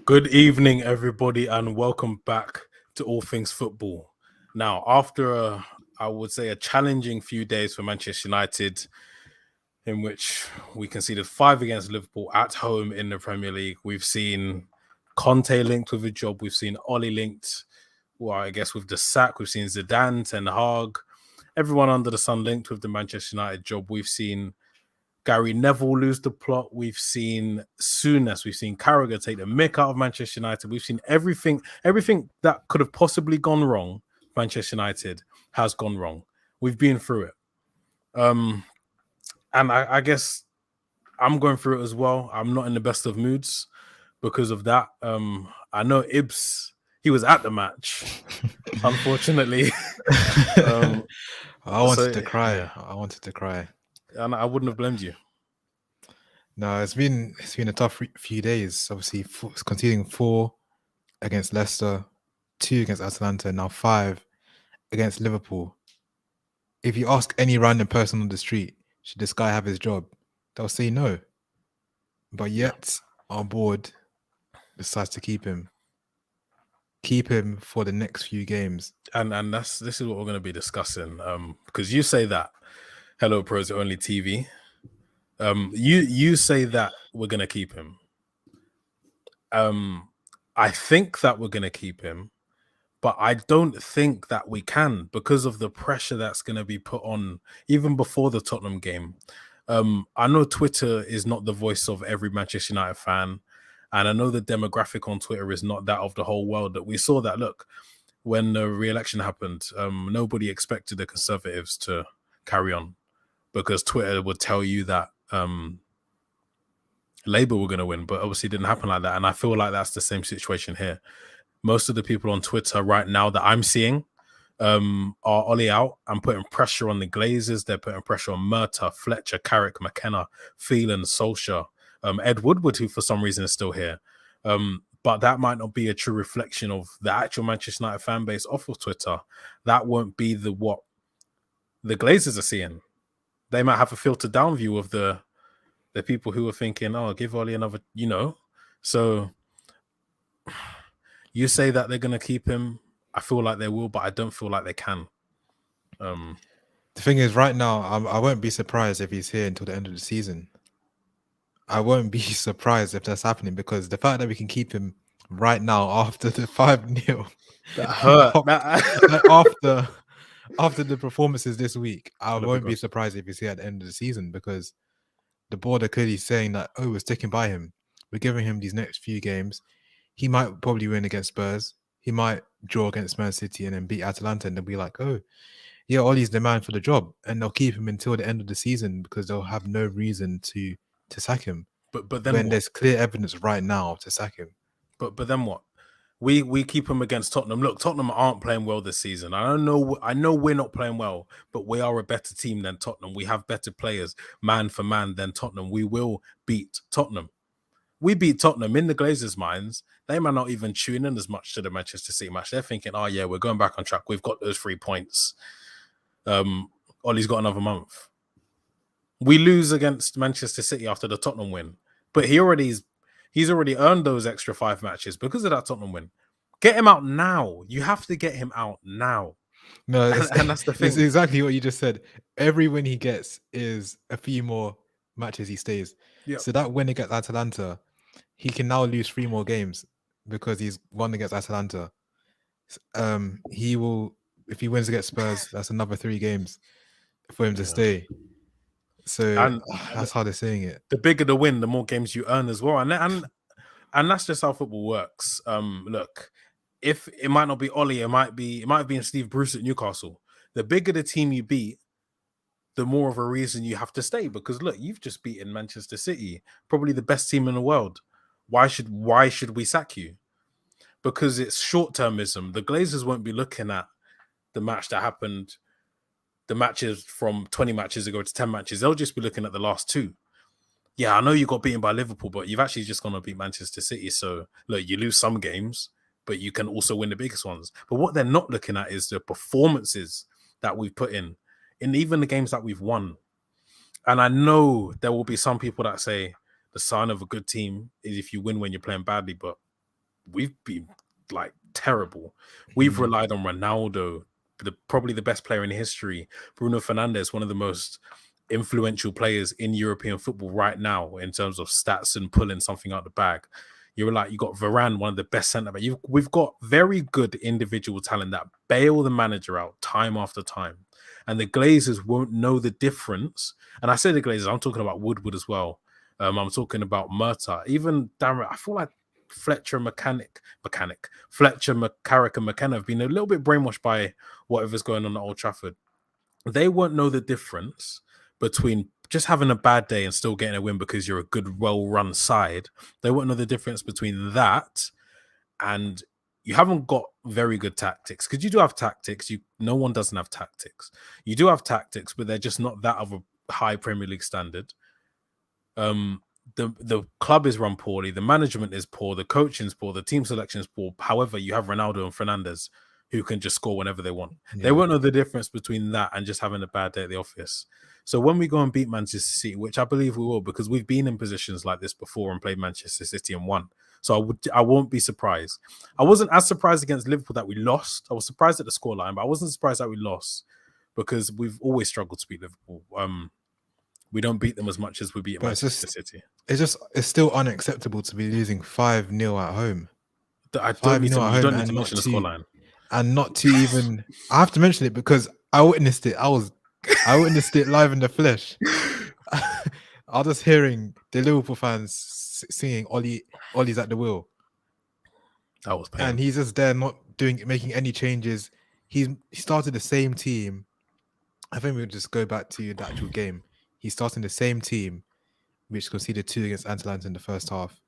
Good evening, everybody, and welcome back to All Things Football. Now, after I would say a challenging few days for Manchester United, in which we conceded 5 against Liverpool at home in the Premier League, we've seen Conte linked with a job, we've seen Ole linked, well, I guess with the sack, we've seen Zidane, Ten Hag, everyone under the sun linked with the Manchester United job. We've seen Gary Neville lose the plot. We've seen Souness. We've seen Carragher take the mick out of Manchester United. We've seen everything that could have possibly gone wrong. Manchester United has gone wrong. We've been through it. And I guess I'm going through it as well. I'm not in the best of moods because of that. I know Ibs, he was at the match, unfortunately. I wanted to cry. Yeah. I wanted to cry. And I wouldn't have blamed you. No, it's been a tough few days. Obviously, conceding 4 against Leicester, 2 against Atalanta, now 5 against Liverpool. If you ask any random person on the street, should this guy have his job? They'll say no. But yet, our board decides to keep him. Keep him for the next few games. And this is what we're going to be discussing. Because you say that Hello Pros are only TV. You say that we're going to keep him. I think that we're going to keep him, but I don't think that we can because of the pressure that's going to be put on even before the Tottenham game. I know Twitter is not the voice of every Manchester United fan, and I know the demographic on Twitter is not that of the whole world. That we saw that, look, when the re-election happened, nobody expected the Conservatives to carry on because Twitter would tell you that Labour were going to win, but obviously it didn't happen like that. And I feel like that's the same situation here. Most of the people on Twitter right now that I'm seeing are Ole out and putting pressure on the Glazers. They're putting pressure on Murta, Fletcher, Carrick, McKenna, Phelan, Solskjaer, Ed Woodward, who for some reason is still here. But that might not be a true reflection of the actual Manchester United fan base off of Twitter. That won't be what the Glazers are seeing. They might have a filtered down view of the people who are thinking, oh, give Ole another, So you say that they're going to keep him. I feel like they will, but I don't feel like they can. The thing is, right now, I won't be surprised if he's here until the end of the season. I won't be surprised if that's happening because the fact that we can keep him right now after the 5-0, that hurt. After the performances this week, I won't be surprised if he's here at the end of the season because the board are clearly saying that, oh, we're sticking by him. We're giving him these next few games. He might probably win against Spurs. He might draw against Man City and then beat Atalanta and they'll be like, oh, yeah, Ole's the man for the job. And they'll keep him until the end of the season because they'll have no reason to sack him. But then when there's clear evidence right now to sack him. But then what? We keep him against Tottenham. Look, Tottenham aren't playing well this season. I know we're not playing well, but we are a better team than Tottenham. We have better players, man for man, than Tottenham. We will beat Tottenham. We beat Tottenham in the Glazers' minds. They might not even tune in as much to the Manchester City match. They're thinking, oh yeah, we're going back on track. We've got those 3 points. Ollie's got another month. We lose against Manchester City after the Tottenham win, but he's already earned those extra 5 matches because of that Tottenham win. Get him out now. You have to get him out now. No, and that's the thing. It's exactly what you just said. Every win he gets is a few more matches he stays. Yep. So that win against Atalanta, he can now lose 3 more games because he's won against Atalanta. He will, if he wins against Spurs, that's another 3 games for him to stay. So that's how they're saying it. The bigger the win, the more games you earn as well. And that's just how football works. Look, if it might not be Ole, it might have been Steve Bruce at Newcastle. The bigger the team you beat, the more of a reason you have to stay. Because look, you've just beaten Manchester City, probably the best team in the world. Why should we sack you? Because it's short-termism. The Glazers won't be looking at the match that happened, the matches from 20 matches ago to 10 matches. They'll just be looking at the last 2. Yeah, I know you got beaten by Liverpool, but you've actually just gone to beat Manchester City. So, look, you lose some games, but you can also win the biggest ones. But what they're not looking at is the performances that we've put in even the games that we've won. And I know there will be some people that say the sign of a good team is if you win when you're playing badly, but we've been like terrible. We've relied on Ronaldo, probably the best player in history. Bruno Fernandes, one of the most influential players in European football right now in terms of stats and pulling something out the bag. You got Varane, one of the best centre backs. We've got very good individual talent that bail the manager out time after time. And the Glazers won't know the difference. And I say the Glazers, I'm talking about Woodward as well. I'm talking about Murta. Even Darren, I feel like Fletcher, Carrick and McKenna have been a little bit brainwashed by whatever's going on at Old Trafford. They won't know the difference between just having a bad day and still getting a win because you're a good, well-run side. They won't know the difference between that and you haven't got very good tactics, because you do have tactics. No one doesn't have tactics. You do have tactics, but they're just not that of a high Premier League standard. The club is run poorly. The management is poor. The coaching's poor. The team selection is poor. However, you have Ronaldo and Fernandes who can just score whenever they want. Yeah. They won't know the difference between that and just having a bad day at the office. So when we go and beat Manchester City, which I believe we will, because we've been in positions like this before and played Manchester City and won. So I won't be surprised. I wasn't as surprised against Liverpool that we lost. I was surprised at the scoreline, but I wasn't surprised that we lost because we've always struggled to beat Liverpool. We don't beat them as much as we beat Manchester City. It's still unacceptable to be losing 5-0 at home. I don't need to mention the scoreline. And not to even, I have to mention it because I witnessed it. I witnessed it live in the flesh. I was just hearing the Liverpool fans singing Ollie's at the wheel. That was painful. And he's just there not making any changes. He started the same team. I think we'll just go back to the actual game. He's starting the same team, which conceded 2 against Atalanta in the first half.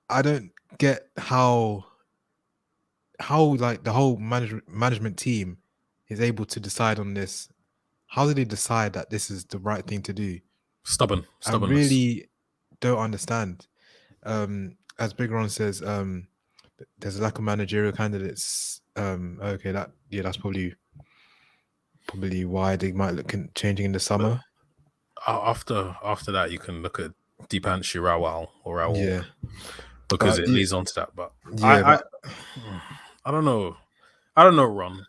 I don't get how like the whole management team is able to decide on this. How did they decide that this is the right thing to do? Stubbornness. I really don't understand. As Big Ron says, there's a lack of managerial candidates. Okay, that's probably why they might look changing in the summer. After that, you can look at Deepanshi Raul. Yeah. Because it leads on to that. But yeah, I don't know. Ron.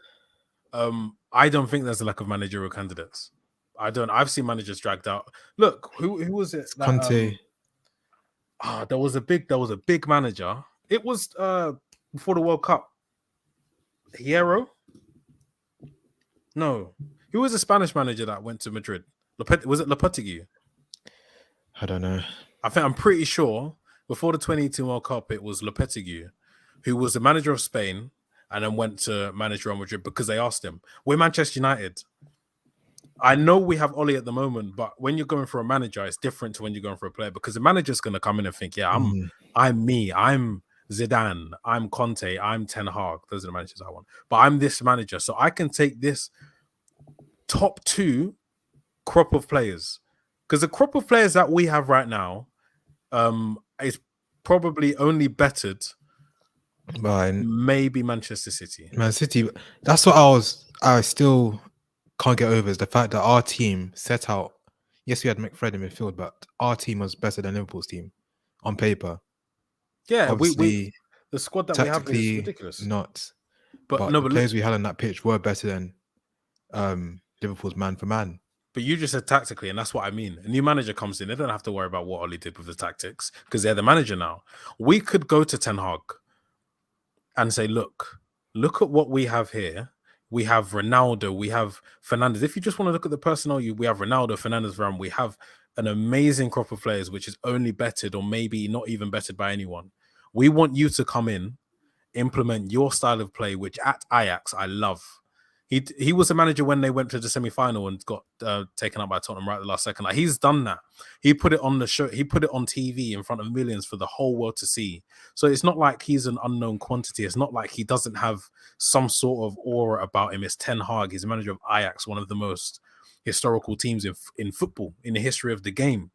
I don't think there's a lack of managerial candidates. I've seen managers dragged out. Look, who was it? Conte. There was a big manager. It was before the World Cup. Hierro? No. Who was a Spanish manager that went to Madrid? Was it Lopetegui? I don't know. I'm pretty sure before the 2018 World Cup, it was Lopetegui, who was the manager of Spain and then went to manage Real Madrid because they asked him. We're Manchester United. I know we have Ole at the moment, but when you're going for a manager, it's different to when you're going for a player, because the manager's going to come in and think, yeah, I'm me. I'm Zidane. I'm Conte. I'm Ten Hag. Those are the managers I want. But I'm this manager. So I can take this top 2 crop of players. Because the crop of players that we have right now is probably only bettered by maybe Manchester City. Man City, that's what I still can't get over, is the fact that our team set out. Yes, we had McFred in midfield, but our team was better than Liverpool's team on paper. Yeah, we the squad that we have is ridiculous. But the players we had on that pitch were better than Liverpool's man for man. But you just said tactically, and that's what I mean. A new manager comes in, they don't have to worry about what Ole did with the tactics because they're the manager now. We could go to Ten Hag and say, look at what we have here. We have Ronaldo, we have Fernandes. If you just want to look at the personnel, we have Ronaldo, Fernandes, Varane. We have an amazing crop of players, which is only bettered or maybe not even bettered by anyone. We want you to come in, implement your style of play, which at Ajax, I love. He was a manager when they went to the semi-final and got taken up by Tottenham right at the last second. Like, he's done that. He put it on the show. He put it on TV in front of millions for the whole world to see. So it's not like he's an unknown quantity. It's not like he doesn't have some sort of aura about him. It's Ten Hag. He's a manager of Ajax, one of the most historical teams in football, in the history of the game.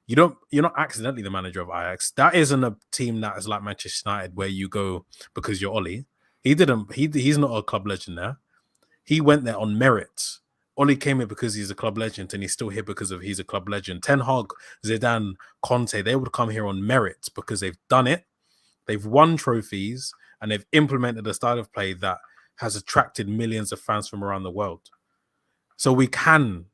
You're not accidentally the manager of Ajax. That isn't a team that is like Manchester United where you go because you're Ole. He's not a club legend there. He went there on merit. Ole came here because he's a club legend, and he's still here because he's a club legend. Ten Hag, Zidane, Conte, they would come here on merit because they've done it. They've won trophies and they've implemented a style of play that has attracted millions of fans from around the world. So we can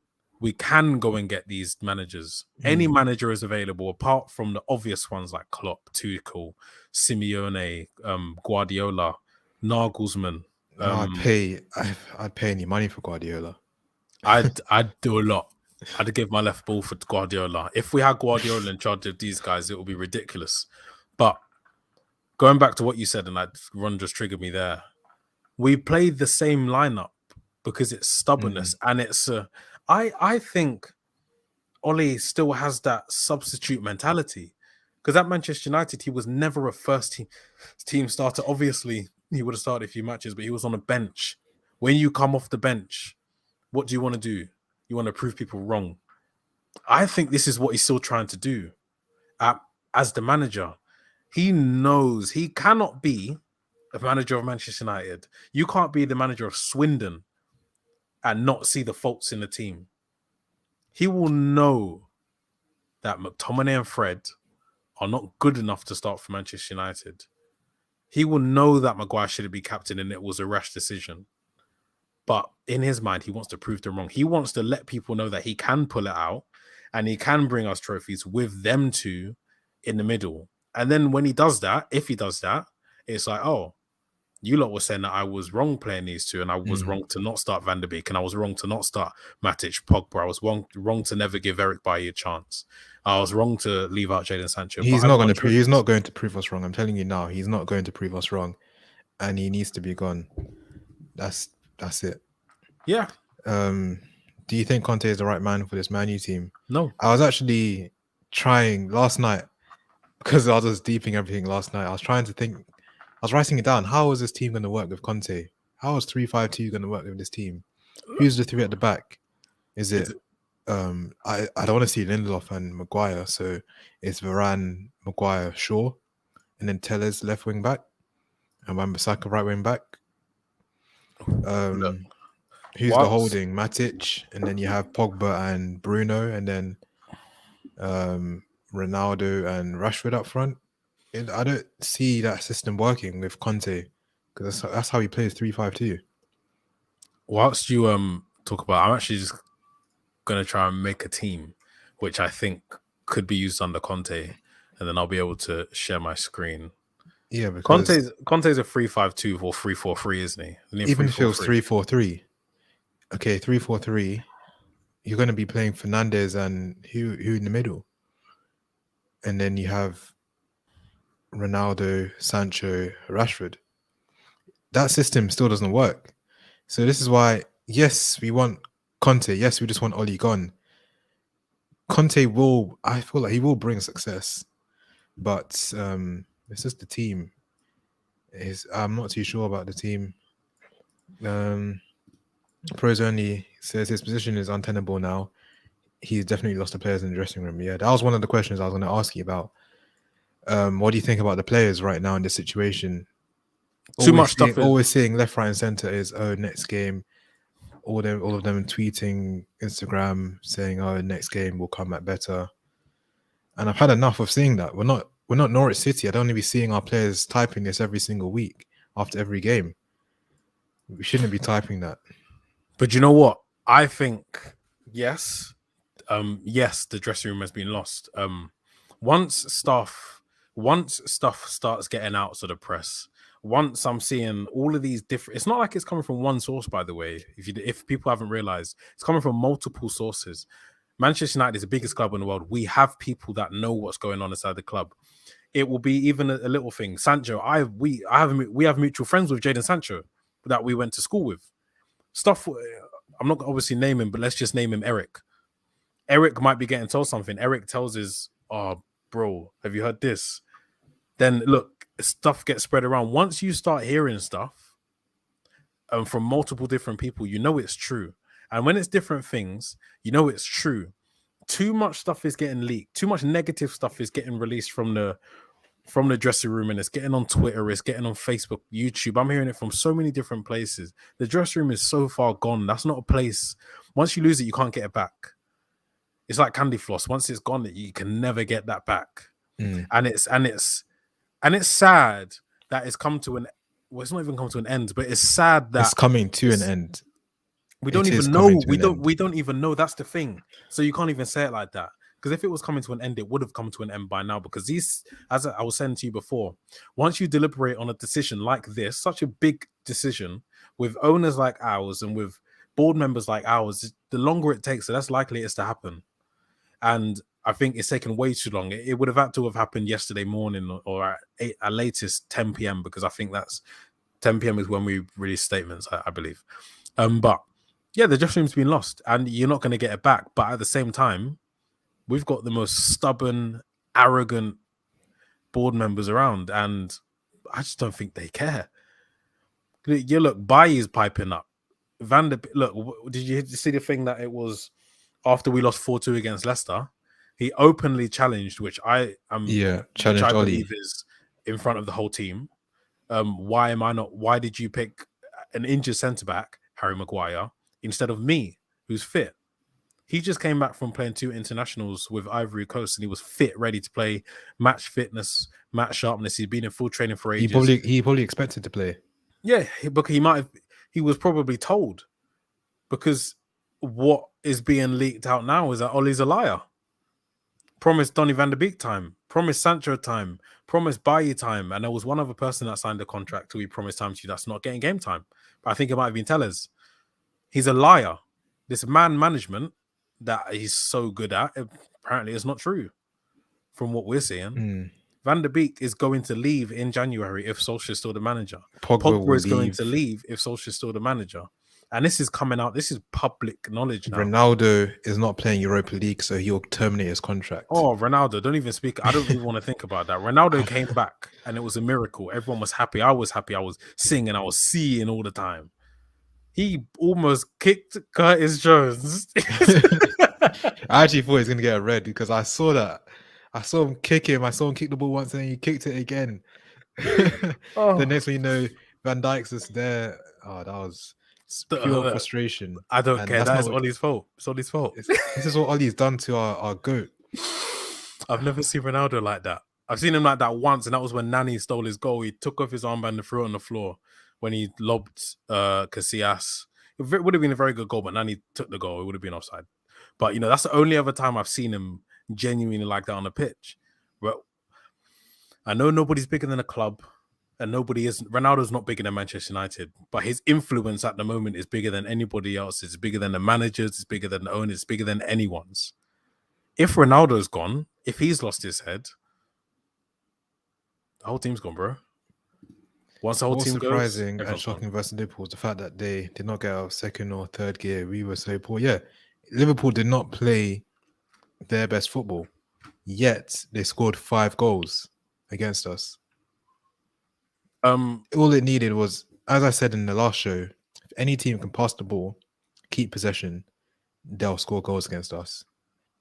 go and get these managers. Any manager is available, apart from the obvious ones like Klopp, Tuchel, Simeone, Guardiola, Nagelsmann. I'd pay any money for Guardiola. I'd do a lot. I'd give my left ball for Guardiola. If we had Guardiola in charge of these guys, it would be ridiculous. But going back to what you said, and Ron just triggered me there. We played the same lineup because it's stubbornness, and it's I think Ole still has that substitute mentality, because at Manchester United he was never a first team starter. Obviously, he would have started a few matches, but he was on a bench. When you come off the bench, what do you want to do? You want to prove people wrong. I think this is what he's still trying to do. As the manager, he knows he cannot be a manager of Manchester United. You can't be the manager of Swindon and not see the faults in the team. He will know that McTominay and Fred are not good enough to start for Manchester United. He will know that Maguire shouldn't be captain and it was a rash decision. But in his mind, he wants to prove them wrong. He wants to let people know that he can pull it out and he can bring us trophies with them two in the middle. And then when he does that, if he does that, it's like, oh, you lot were saying that I was wrong playing these two, and I was wrong to not start Van der Beek, and I was wrong to not start Matic, Pogba. I was wrong to never give Eric Bailly a chance. I was wrong to leave out Jadon Sancho. He's not going to prove us wrong. I'm telling you now, he's not going to prove us wrong, and he needs to be gone. That's it. Yeah. Do you think Conte is the right man for this Man U team? No. I was actually trying last night, because I was just deeping everything last night. I was trying to think. I was writing it down. How is this team going to work with Conte? How is 3-5-2 going to work with this team? Who's the three at the back? Is it? I don't want to see Lindelof and Maguire, so it's Varane, Maguire, Shaw, and then Tellez left wing back, and Wan-Bissaka right wing back. Who's the holding? Matic, and then you have Pogba and Bruno, and then Ronaldo and Rashford up front. I don't see that system working with Conte, because that's how he plays 3-5-2. Whilst you talk about, I'm actually just going to try and make a team which I think could be used under Conte, and then I'll be able to share my screen. Yeah, because Conte's a 3-5-2 or 3-4-3, isn't he? Even if it was 3-4-3, okay, 3-4-3, you're going to be playing Fernandes and who in the middle, and then you have Ronaldo, Sancho, Rashford. That system still doesn't work. So this is why, yes, we want Conte. Yes, we just want Ole gone. Conte I feel like he will bring success, but it's just the team. I'm not too sure about the team. Pros Only says his position is untenable now. He's definitely lost the players in the dressing room. Yeah, that was one of the questions I was going to ask you about. What do you think about the players right now in this situation? Too much stuff. Always seeing left, right, and center is next game. All of them tweeting, Instagram saying, next game will come back better. And I've had enough of seeing that. We're not Norwich City. I don't want to be seeing our players typing this every single week after every game. We shouldn't be typing that. But you know what? I think yes, the dressing room has been lost. Once stuff starts getting out to the press, once I'm seeing all of these different, it's not like it's coming from one source, by the way. If people haven't realized, it's coming from multiple sources. Manchester United is the biggest club in the world. We have people that know what's going on inside the club. It will be even a little thing. Sancho, we have mutual friends with Jadon Sancho that we went to school with. Stuff. I'm not gonna obviously name him, but let's just name him Eric. Eric might be getting told something. Eric tells his, "Oh, bro, have you heard this?" Then look, stuff gets spread around. Once you start hearing stuff from multiple different people, you know it's true. And when it's different things, you know it's true. Too much stuff is getting leaked. Too much negative stuff is getting released from the dressing room, and it's getting on Twitter, it's getting on Facebook, YouTube. I'm hearing it from so many different places. The dressing room is so far gone. That's not a place. Once you lose it, you can't get it back. It's like candy floss. Once it's gone, you can never get that back. And it's And it's sad that it's come to an. Well, it's not even come to an end, but it's sad that it's coming to an end. We don't even know. We don't even know. That's the thing. So you can't even say it like that. Because if it was coming to an end, it would have come to an end by now. Because these, as I was saying to you before, once you deliberate on a decision like this, such a big decision with owners like ours and with board members like ours, the longer it takes, the less likely it is to happen. And I think it's taken way too long. It would have had to have happened yesterday morning or at latest 10 p.m. because I think that's 10 p.m. is when we release statements, I believe. But yeah, the dressing room's been lost and you're not going to get it back. But at the same time, we've got the most stubborn, arrogant board members around. And I just don't think they care. You look, Bailly's piping up. Look, did you see the thing that it was after we lost 4-2 against Leicester? He openly challenged, which I believe is in front of the whole team. Why did you pick an injured centre-back, Harry Maguire, instead of me, who's fit? He just came back from playing 2 internationals with Ivory Coast and he was fit, ready to play, match fitness, match sharpness. He's been in full training for ages. He probably expected to play. Yeah, but he was probably told, because what is being leaked out now is that Ole's a liar. Promised Donny van der Beek time, promised Sancho time, promised Bailly time, and there was one other person that signed a contract who he promised time to that's not getting game time. But I think it might have been Tellers. He's a liar. This man management that he's so good at, apparently is not true from what we're seeing. Van der Beek is going to leave in January if Solskjaer's still the manager. Pogba is going to leave if Solskjaer's still the manager. And this is coming out. This is public knowledge now. Ronaldo is not playing Europa League, so he'll terminate his contract. Oh, Ronaldo, don't even speak. I don't even want to think about that. Ronaldo came back and it was a miracle. Everyone was happy. I was happy. I was singing. I was seeing all the time. He almost kicked Curtis Jones. I actually thought he was going to get a red because I saw that. I saw him kick him. I saw him kick the ball once and then he kicked it again. The next one, you know, Van Dijk's just there. Oh, that was pure frustration. I don't care. That's Ollie's fault. It's Ollie's fault. This is what Ollie's done to our GOAT. I've never seen Ronaldo like that. I've seen him like that once, and that was when Nani stole his goal. He took off his armband and threw it on the floor when he lobbed Casillas. It would have been a very good goal, but Nani took the goal. It would have been offside. But, you know, that's the only other time I've seen him genuinely like that on the pitch. Well, I know nobody's bigger than a club, and Ronaldo's not bigger than Manchester United, but his influence at the moment is bigger than anybody else. It's bigger than the managers, it's bigger than the owners, it's bigger than anyone's. If Ronaldo's gone, if he's lost his head, the whole team's gone, bro. Once the whole team goes, surprising and shocking versus Liverpool was the fact that they did not get out of second or third gear. We were so poor. Yeah, Liverpool did not play their best football, yet they scored 5 goals against us. All it needed was, as I said in the last show, if any team can pass the ball, keep possession, they'll score goals against us.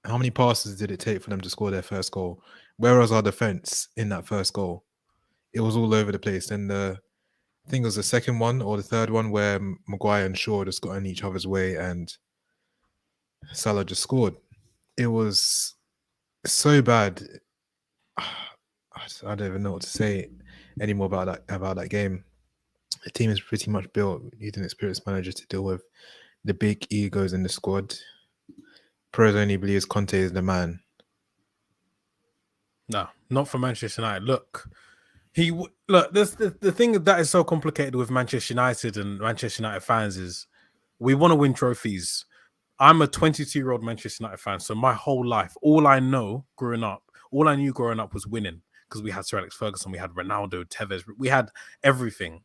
How many passes did it take for them to score their first goal? Where was our defense in that first goal? It was all over the place. And I think it was the second one or the third one where Maguire and Shaw just got in each other's way and Salah just scored. It was so bad. I don't even know what to say anymore about that game. The team is pretty much built. We need an experienced manager to deal with the big egos in the squad. Pros only believes Conte is the man. No, not for Manchester United. Look, the thing that is so complicated with Manchester United and Manchester United fans is we want to win trophies. I'm a 22-year-old Manchester United fan, so my whole life, all I knew growing up was winning, because we had Sir Alex Ferguson, we had Ronaldo, Tevez, we had everything.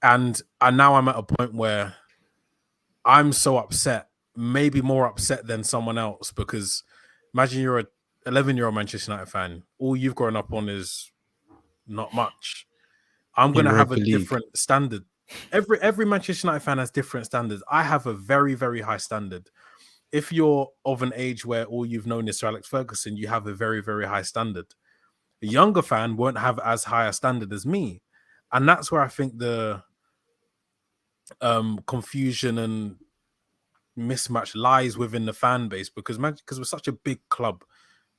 And now I'm at a point where I'm so upset, maybe more upset than someone else, because imagine you're a 11-year-old Manchester United fan. All you've grown up on is not much. I'm going to have a different standard. Every Manchester United fan has different standards. I have a very, very high standard. If you're of an age where all you've known is Sir Alex Ferguson, you have a very, very high standard. A younger fan won't have as high a standard as me. And that's where I think the confusion and mismatch lies within the fan base, because we're such a big club.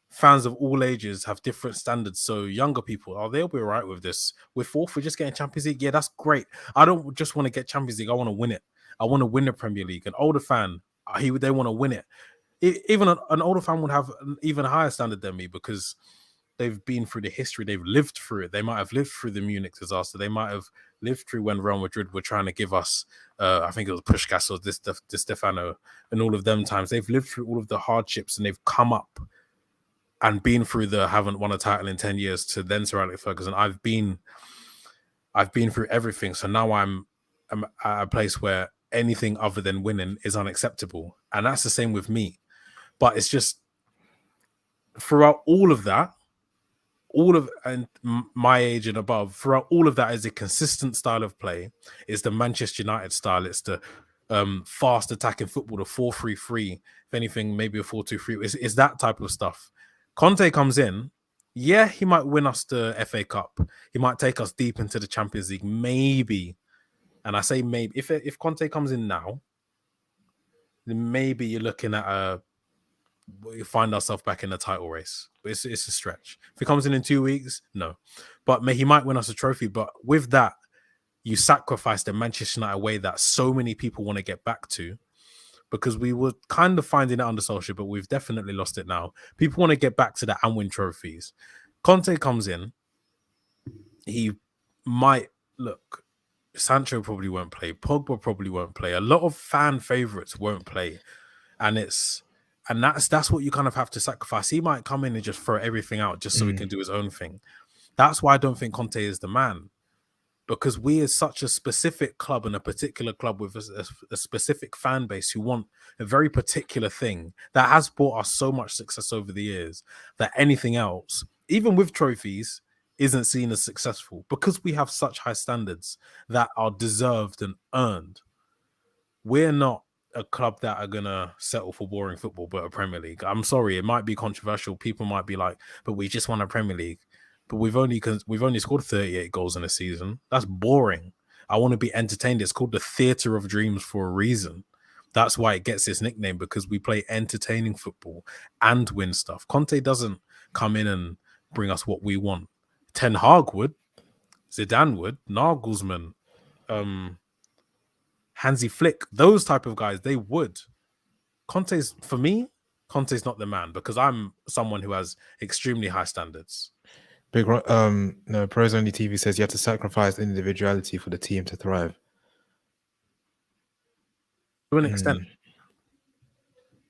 fans of all ages have different standards. So younger people, they'll be all right with this. We're fourth, we're just getting Champions League. Yeah, that's great. I don't just want to get Champions League. I want to win it. I want to win the Premier League. An older fan, they want to win it. Even an older fan would have an even higher standard than me because they've been through the history. They've lived through it. They might have lived through the Munich disaster. They might have lived through when Real Madrid were trying to give us, I think it was Puskás or Di Stefano, and all of them times. They've lived through all of the hardships and they've come up and been through haven't won a title in 10 years to then Sir Alex Ferguson. I've been through everything. So now I'm at a place where anything other than winning is unacceptable. And that's the same with me. But it's just throughout all of that, and my age and above, throughout all of that is a consistent style of play. It's the Manchester United style. It's the fast attacking football, the 4-3-3. If anything, maybe a 4-2-3. It's that type of stuff. Conte comes in. Yeah, he might win us the FA Cup. He might take us deep into the Champions League, maybe. And I say maybe. If Conte comes in now, then maybe you're looking at we find ourselves back in the title race. But it's a stretch. If he comes in 2 weeks, no. But he might win us a trophy. But with that, you sacrifice the Manchester United way that so many people want to get back to, because we were kind of finding it under Solskjaer, but we've definitely lost it now. People want to get back to that and win trophies. Conte comes in. He might look. Sancho probably won't play. Pogba probably won't play. A lot of fan favorites won't play, and that's what you kind of have to sacrifice. He might come in and just throw everything out just so he can do his own thing. That's why I don't think Conte is the man, because we are such a specific club and a particular club with a specific fan base who want a very particular thing that has brought us so much success over the years that anything else, even with trophies, isn't seen as successful, because we have such high standards that are deserved and earned. We're not a club that are gonna settle for boring football, but a Premier League. I'm sorry, it might be controversial. People might be like, "But we just won a Premier League." But we've only scored 38 goals in a season. That's boring. I want to be entertained. It's called the Theatre of Dreams for a reason. That's why it gets its nickname, because we play entertaining football and win stuff. Conte doesn't come in and bring us what we want. Ten Hag would, Zidane would, Nagelsmann, Hansi Flick, those type of guys, they would. Conte's not the man, because I'm someone who has extremely high standards. No, Pros Only TV says you have to sacrifice individuality for the team to thrive. To an extent.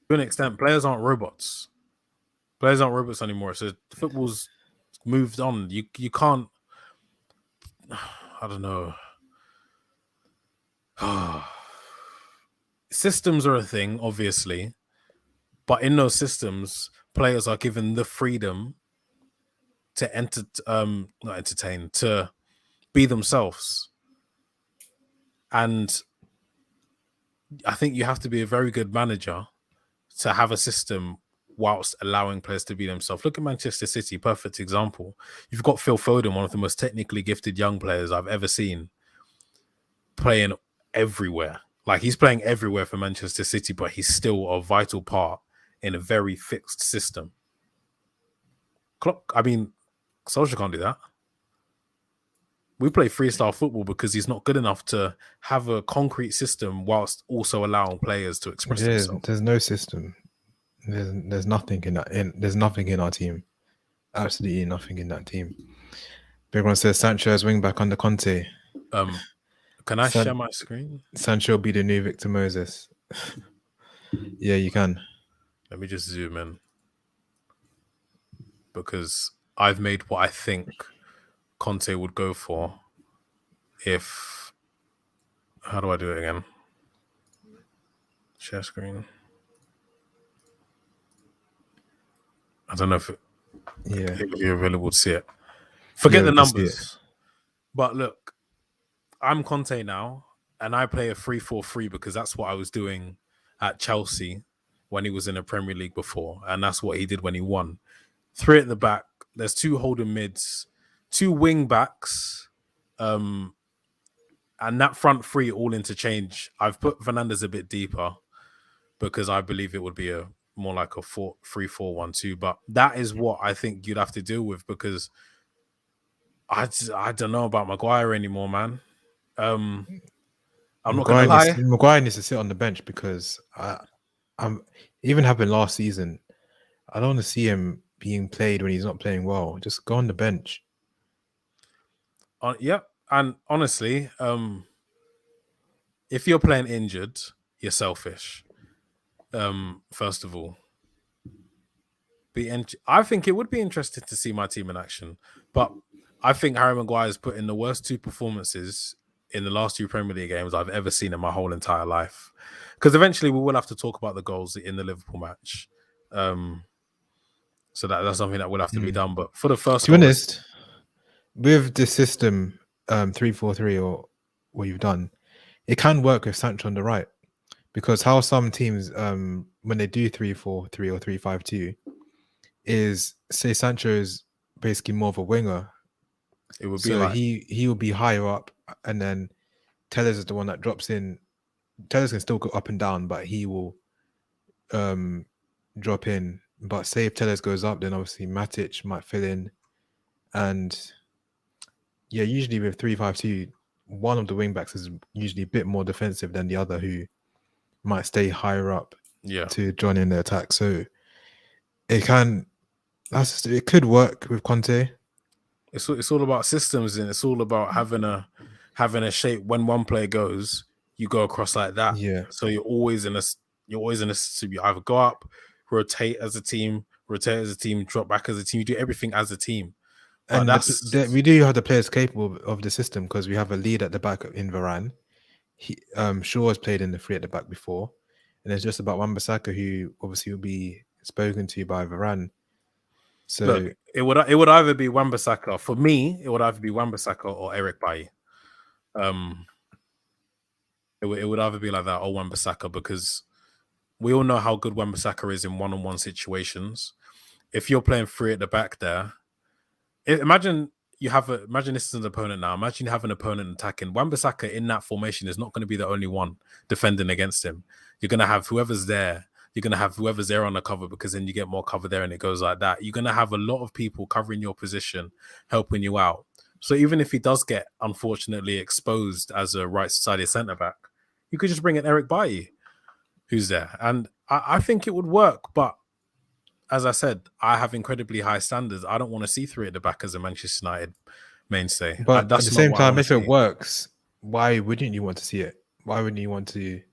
To an extent, players aren't robots. Players aren't robots anymore. So football's moved on. You can't. I don't know. Systems are a thing, obviously, but in those systems, players are given the freedom to not entertain, to be themselves. And I think you have to be a very good manager to have a system whilst allowing players to be themselves. Look at Manchester City, perfect example. You've got Phil Foden, one of the most technically gifted young players I've ever seen, playing everywhere. Like, he's playing everywhere for Manchester City, but he's still a vital part in a very fixed system. Solskjaer can't do that. We play freestyle football because he's not good enough to have a concrete system whilst also allowing players to express themselves. There's no system. There's nothing in that. There's nothing in our team. Absolutely nothing in that team. Big one says Sancho as wing back under Conte. Can I share my screen? Sancho will be the new Victor Moses. Yeah, you can. Let me just zoom in, because I've made what I think Conte would go for if... How do I do it again? Share screen. I don't know if you're available to see it. Forget the numbers. But look, I'm Conte now, and I play a 3-4-3 because that's what I was doing at Chelsea when he was in the Premier League before, and that's what he did when he won. 3 at the back. There's 2 holding mids, 2 wing backs, and that front 3 all interchange. I've put Fernandes a bit deeper because I believe it would be a more like a 3-4-1-2. But that is what I think you'd have to deal with, because I don't know about Maguire anymore, man. I'm not gonna lie. Maguire needs to sit on the bench, because I'm even happened last season. I don't want to see him being played when he's not playing well. Just go on the bench. Yeah, and honestly, if you're playing injured, you're selfish. First of all, I think it would be interesting to see my team in action, but I think Harry Maguire's put in the worst 2 performances in the last 2 Premier League games I've ever seen in my whole entire life. Because eventually we will have to talk about the goals in the Liverpool match. So that's something that will have to be done. But for the first, to be honest, with the system 3-4-3 or what you've done, it can work with Sancho on the right, because how some teams when they do 3-4-3 or 3-5-2 is, say Sancho is basically more of a winger. It would be like he will be higher up, and then Tellers is the one that drops in. Tellers can still go up and down, but he will drop in. But say if Tellers goes up, then obviously Matic might fill in. And yeah, usually with 3-5-2, one of the wing backs is usually a bit more defensive than the other, who might stay higher up to join in the attack. So it could work with Conte. It's all about systems, and it's all about having a shape. When one player goes, you go across like that. Yeah. So you're always in a system. You either go up, rotate as a team, drop back as a team. You do everything as a team. But and we do have the players capable of the system, because we have a lead at the back in Varane. Shaw has played in the 3 at the back before, and it's just about Wan-Bissaka, who obviously will be spoken to by Varane. So look, it would either be Wan-Bissaka. For me, it would either be Wan-Bissaka or Eric Bailly. It would either be like that or Wan-Bissaka, because we all know how good Wan-Bissaka is in one-on-one situations. If you're playing 3 at the back there, imagine this is an opponent now. Imagine you have an opponent attacking. Wan-Bissaka in that formation is not going to be the only one defending against him. You're going to have whoever's there. You're going to have whoever's there on the cover, because then you get more cover there, and it goes like that. You're going to have a lot of people covering your position, helping you out. So even if he does get, unfortunately, exposed as a right-sided centre-back, you could just bring in Eric Bailly, who's there. And I think it would work, but as I said, I have incredibly high standards. I don't want to see 3 at the back as a Manchester United mainstay. But at the same time, if it works, why wouldn't you want to see it? Why wouldn't you want to?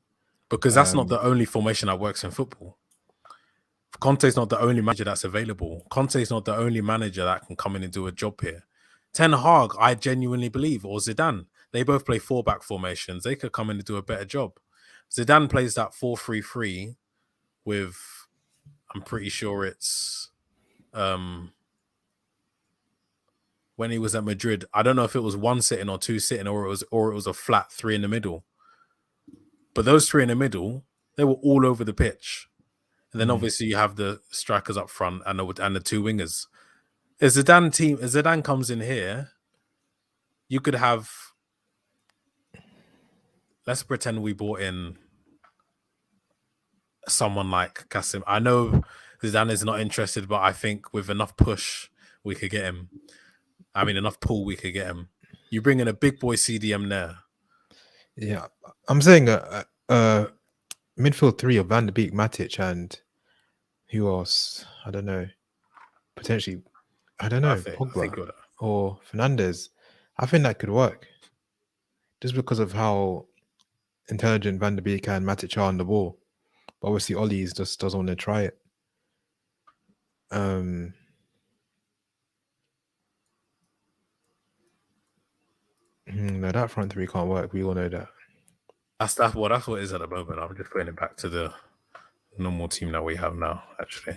Because that's not the only formation that works in football. Conte's not the only manager that's available. Conte's not the only manager that can come in and do a job here. Ten Hag, I genuinely believe, or Zidane, they both play 4-back formations. They could come in and do a better job. Zidane plays that 4-3-3 with, I'm pretty sure it's when he was at Madrid. I don't know if it was 1 sitting or 2 sitting, or it was a flat 3 in the middle. But those 3 in the middle, they were all over the pitch. And then obviously you have the strikers up front and the 2 wingers. As Zidane comes in here, you could have, let's pretend we brought in someone like Kasim. I know Zidane is not interested, but I think with enough push, we could get him. I mean, enough pull, we could get him. You bring in a big boy CDM there. Yeah, I'm saying a midfield 3 of Van de Beek, Matic, and who else? I don't know. Potentially, I don't know, Pogba or Fernandes. I think that could work, just because of how intelligent Van de Beek and Matic are on the ball. But obviously, Ole just doesn't want to try it. No, that front 3 can't work. We all know that. That's what it is at the moment. I'm just putting it back to the normal team that we have now, actually.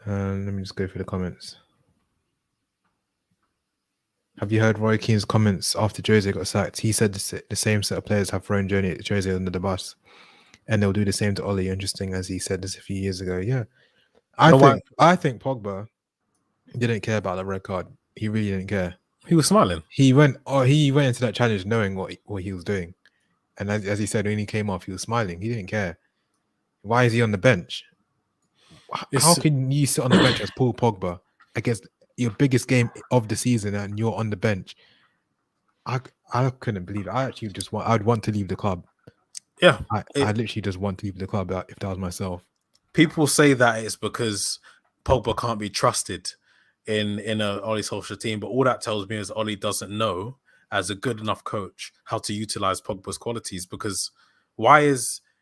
Let me just go through the comments. Have you heard Roy Keane's comments after Jose got sacked? He said the same set of players have thrown Jose under the bus, and they'll do the same to Ole. Interesting, as he said this a few years ago. Yeah, I think Pogba didn't care about the red card. He really didn't care. He was smiling. He went into that challenge knowing what he was doing, and as he said, when he came off, he was smiling. He didn't care. Why is he on the bench? How can you sit on the bench as Paul Pogba against your biggest game of the season and you're on the bench? I couldn't believe it. I actually I'd want to leave the club. Yeah. I literally just want to leave the club if that was myself. People say that it's because Pogba can't be trusted in a Ole Solskjaer team, but all that tells me is Ole doesn't know, as a good enough coach, how to utilize Pogba's qualities. Because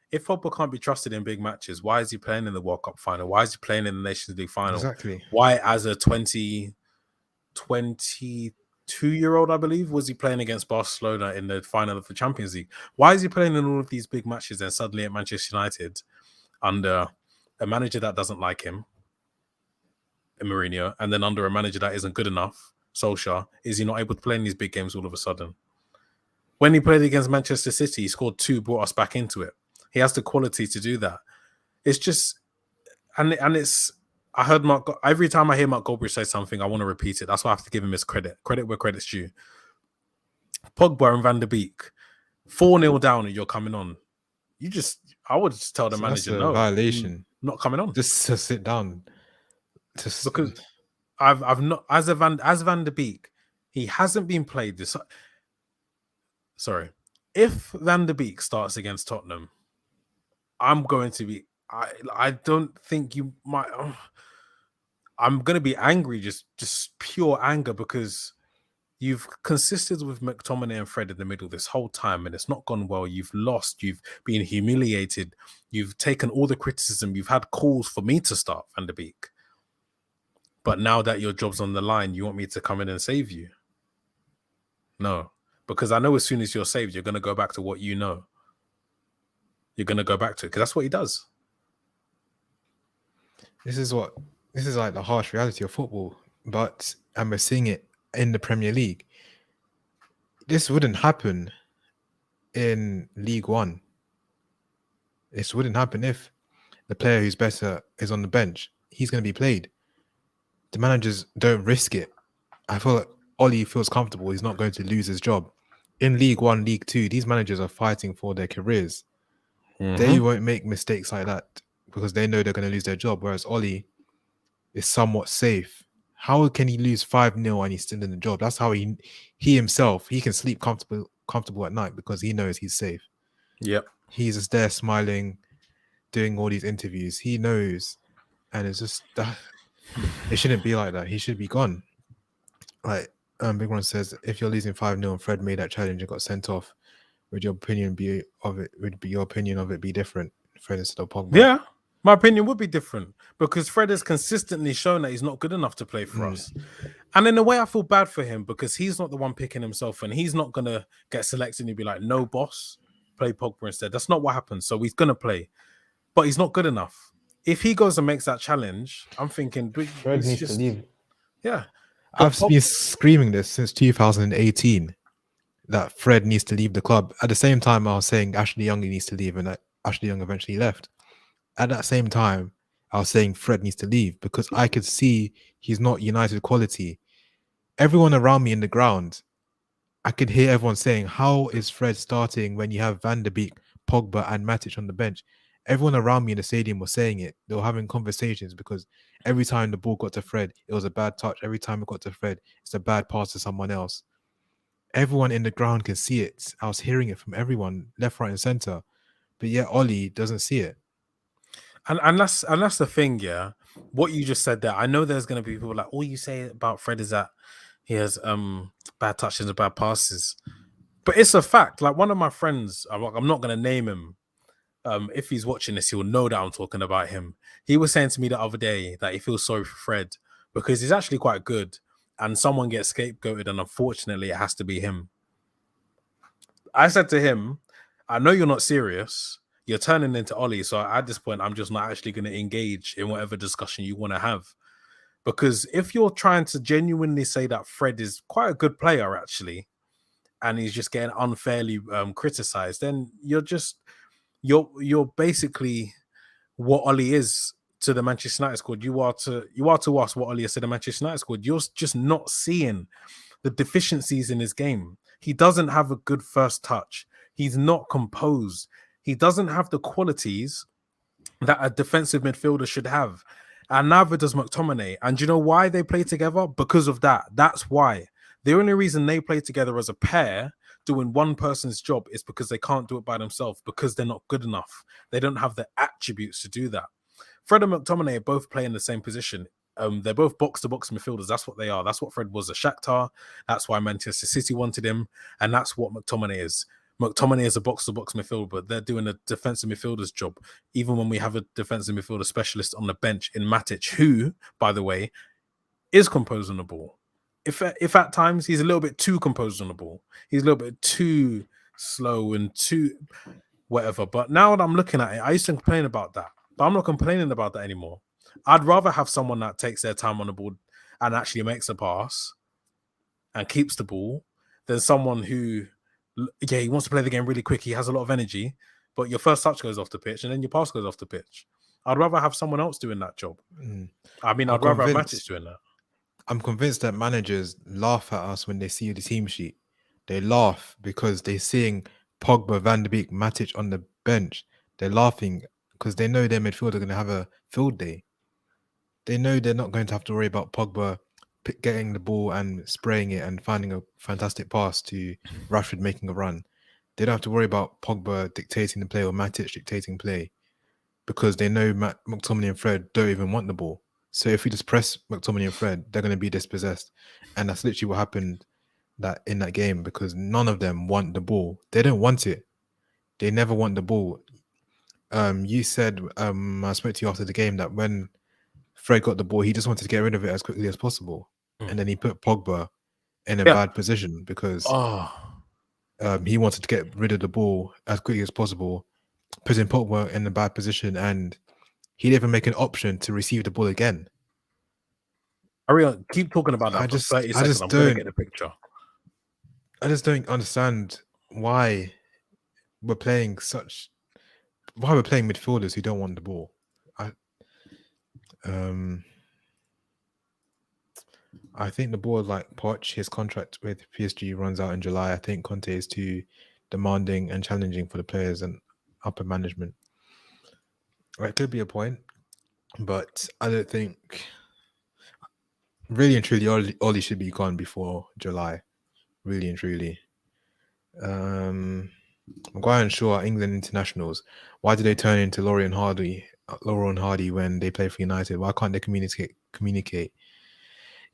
if Pogba can't be trusted in big matches, why is he playing in the World Cup final? Why is he playing in the Nations League final? Exactly. Why, as a 22-year-old, I believe, was he playing against Barcelona in the final of the Champions League? Why is he playing in all of these big matches and suddenly at Manchester United under a manager that doesn't like him, Mourinho, and then under a manager that isn't good enough, Solskjaer, is he not able to play in these big games all of a sudden? When he played against Manchester City, he scored 2, brought us back into it. He has the quality to do that. It's just, and it's, I heard every time I hear Mark Goldbridge say something, I want to repeat it. That's why I have to give him his credit. Credit where credit's due. Pogba and Van der Beek, 4-0 down and you're coming on. I would just tell the manager, that's a no, violation. Not coming on. Just to sit down. Because I've not, as Van der Beek, he hasn't been played this. Sorry, if Van der Beek starts against Tottenham, I'm going to be. I don't think you might. I'm going to be angry, just pure anger, because you've consisted with McTominay and Fred in the middle this whole time, and it's not gone well. You've lost. You've been humiliated. You've taken all the criticism. You've had calls for me to start Van der Beek. But now that your job's on the line, you want me to come in and save you? No, because I know as soon as you're saved, you're going to go back to what you know. You're going to go back to it because that's what he does. This is like the harsh reality of football, and we're seeing it in the Premier League. This wouldn't happen in League One. This wouldn't happen if the player who's better is on the bench. He's going to be played. The managers don't risk it. I feel like Ole feels comfortable. He's not going to lose his job. In League One, League Two, these managers are fighting for their careers. Mm-hmm. They won't make mistakes like that because they know they're going to lose their job, whereas Ole is somewhat safe. How can he lose 5-0 and he's still in the job? That's how he himself, he can sleep comfortable at night because he knows he's safe. Yep. He's just there smiling, doing all these interviews. He knows. And it's just that it shouldn't be like that. He should be gone. Like Big One says, if you're losing 5-0 and Fred made that challenge and got sent off, would your opinion of it be different? Fred instead of Pogba? Yeah, my opinion would be different because Fred has consistently shown that he's not good enough to play for us. And in a way, I feel bad for him because he's not the one picking himself and he's not going to get selected and be like, no, boss, play Pogba instead. That's not what happens. So he's going to play, but he's not good enough. If he goes and makes that challenge, I'm thinking Fred needs to leave. Yeah. I've been screaming this since 2018 that Fred needs to leave the club. At the same time, I was saying Ashley Young needs to leave, and Ashley Young eventually left. At that same time, I was saying Fred needs to leave because I could see he's not United quality. Everyone around me in the ground, I could hear everyone saying, how is Fred starting when you have Van der Beek, Pogba and Matic on the bench? Everyone around me in the stadium was saying it. They were having conversations because every time the ball got to Fred, it was a bad touch. Every time it got to Fred, it's a bad pass to someone else. Everyone in the ground can see it. I was hearing it from everyone, left, right, and center. But yet Ole doesn't see it. And that's the thing, yeah. What you just said there, I know there's going to be people like, all you say about Fred is that he has bad touches and bad passes. But it's a fact. Like one of my friends, I'm not going to name him. If he's watching this, he'll know that I'm talking about him. He was saying to me the other day that he feels sorry for Fred because he's actually quite good and someone gets scapegoated and unfortunately it has to be him. I said to him, I know you're not serious. You're turning into Ole. So at this point, I'm just not actually going to engage in whatever discussion you want to have. Because if you're trying to genuinely say that Fred is quite a good player, actually, and he's just getting unfairly criticized, then you're basically what Ole is to the Manchester United squad. You are to us what Ole is to the Manchester United squad. You're just not seeing the deficiencies in his game. He doesn't have a good first touch. He's not composed. He doesn't have the qualities that a defensive midfielder should have. And neither does McTominay. And you know why they play together? Because of that. That's why. The only reason they play together as a pair doing one person's job is because they can't do it by themselves, because they're not good enough. They don't have the attributes to do that. Fred and McTominay both play in the same position. They're both box-to-box midfielders. That's what they are. That's what Fred was at Shakhtar. That's why Manchester City wanted him. And that's what McTominay is. McTominay is a box-to-box midfielder, but they're doing a defensive midfielder's job, even when we have a defensive midfielder specialist on the bench in Matic, who, by the way, is composed on the ball. If at times he's a little bit too composed on the ball, he's a little bit too slow and too whatever. But now that I'm looking at it, I used to complain about that, but I'm not complaining about that anymore. I'd rather have someone that takes their time on the ball and actually makes a pass and keeps the ball than someone who, yeah, he wants to play the game really quick. He has a lot of energy, but your first touch goes off the pitch and then your pass goes off the pitch. I'd rather have someone else doing that job. I mean, I'd rather have Matic doing that. I'm convinced that managers laugh at us when they see the team sheet. They laugh because they're seeing Pogba, Van de Beek, Matic on the bench. They're laughing because they know their midfield are going to have a field day. They know they're not going to have to worry about Pogba getting the ball and spraying it and finding a fantastic pass to Rashford making a run. They don't have to worry about Pogba dictating the play or Matic dictating play because they know McTominay and Fred don't even want the ball. So if we just press McTominay and Fred, they're going to be dispossessed. And that's literally what happened in that game, because none of them want the ball. They don't want it. They never want the ball. You said, I spoke to you after the game, that when Fred got the ball, he just wanted to get rid of it as quickly as possible. And then he put Pogba in a bad position because he wanted to get rid of the ball as quickly as possible, putting Pogba in a bad position, and he didn't even make an option to receive the ball again. Ariel, keep talking about that for 30 seconds. I'm going to get the picture. I just don't understand why we're playing midfielders who don't want the ball. I think the board, like Poch, his contract with PSG runs out in July. I think Conte is too demanding and challenging for the players and upper management. It could be a point, but I don't think. Really and truly, Ole should be gone before July. Really and truly. Maguire and Shaw are England internationals. Why do they turn into Laurel and Hardy when they play for United? Why can't they communicate?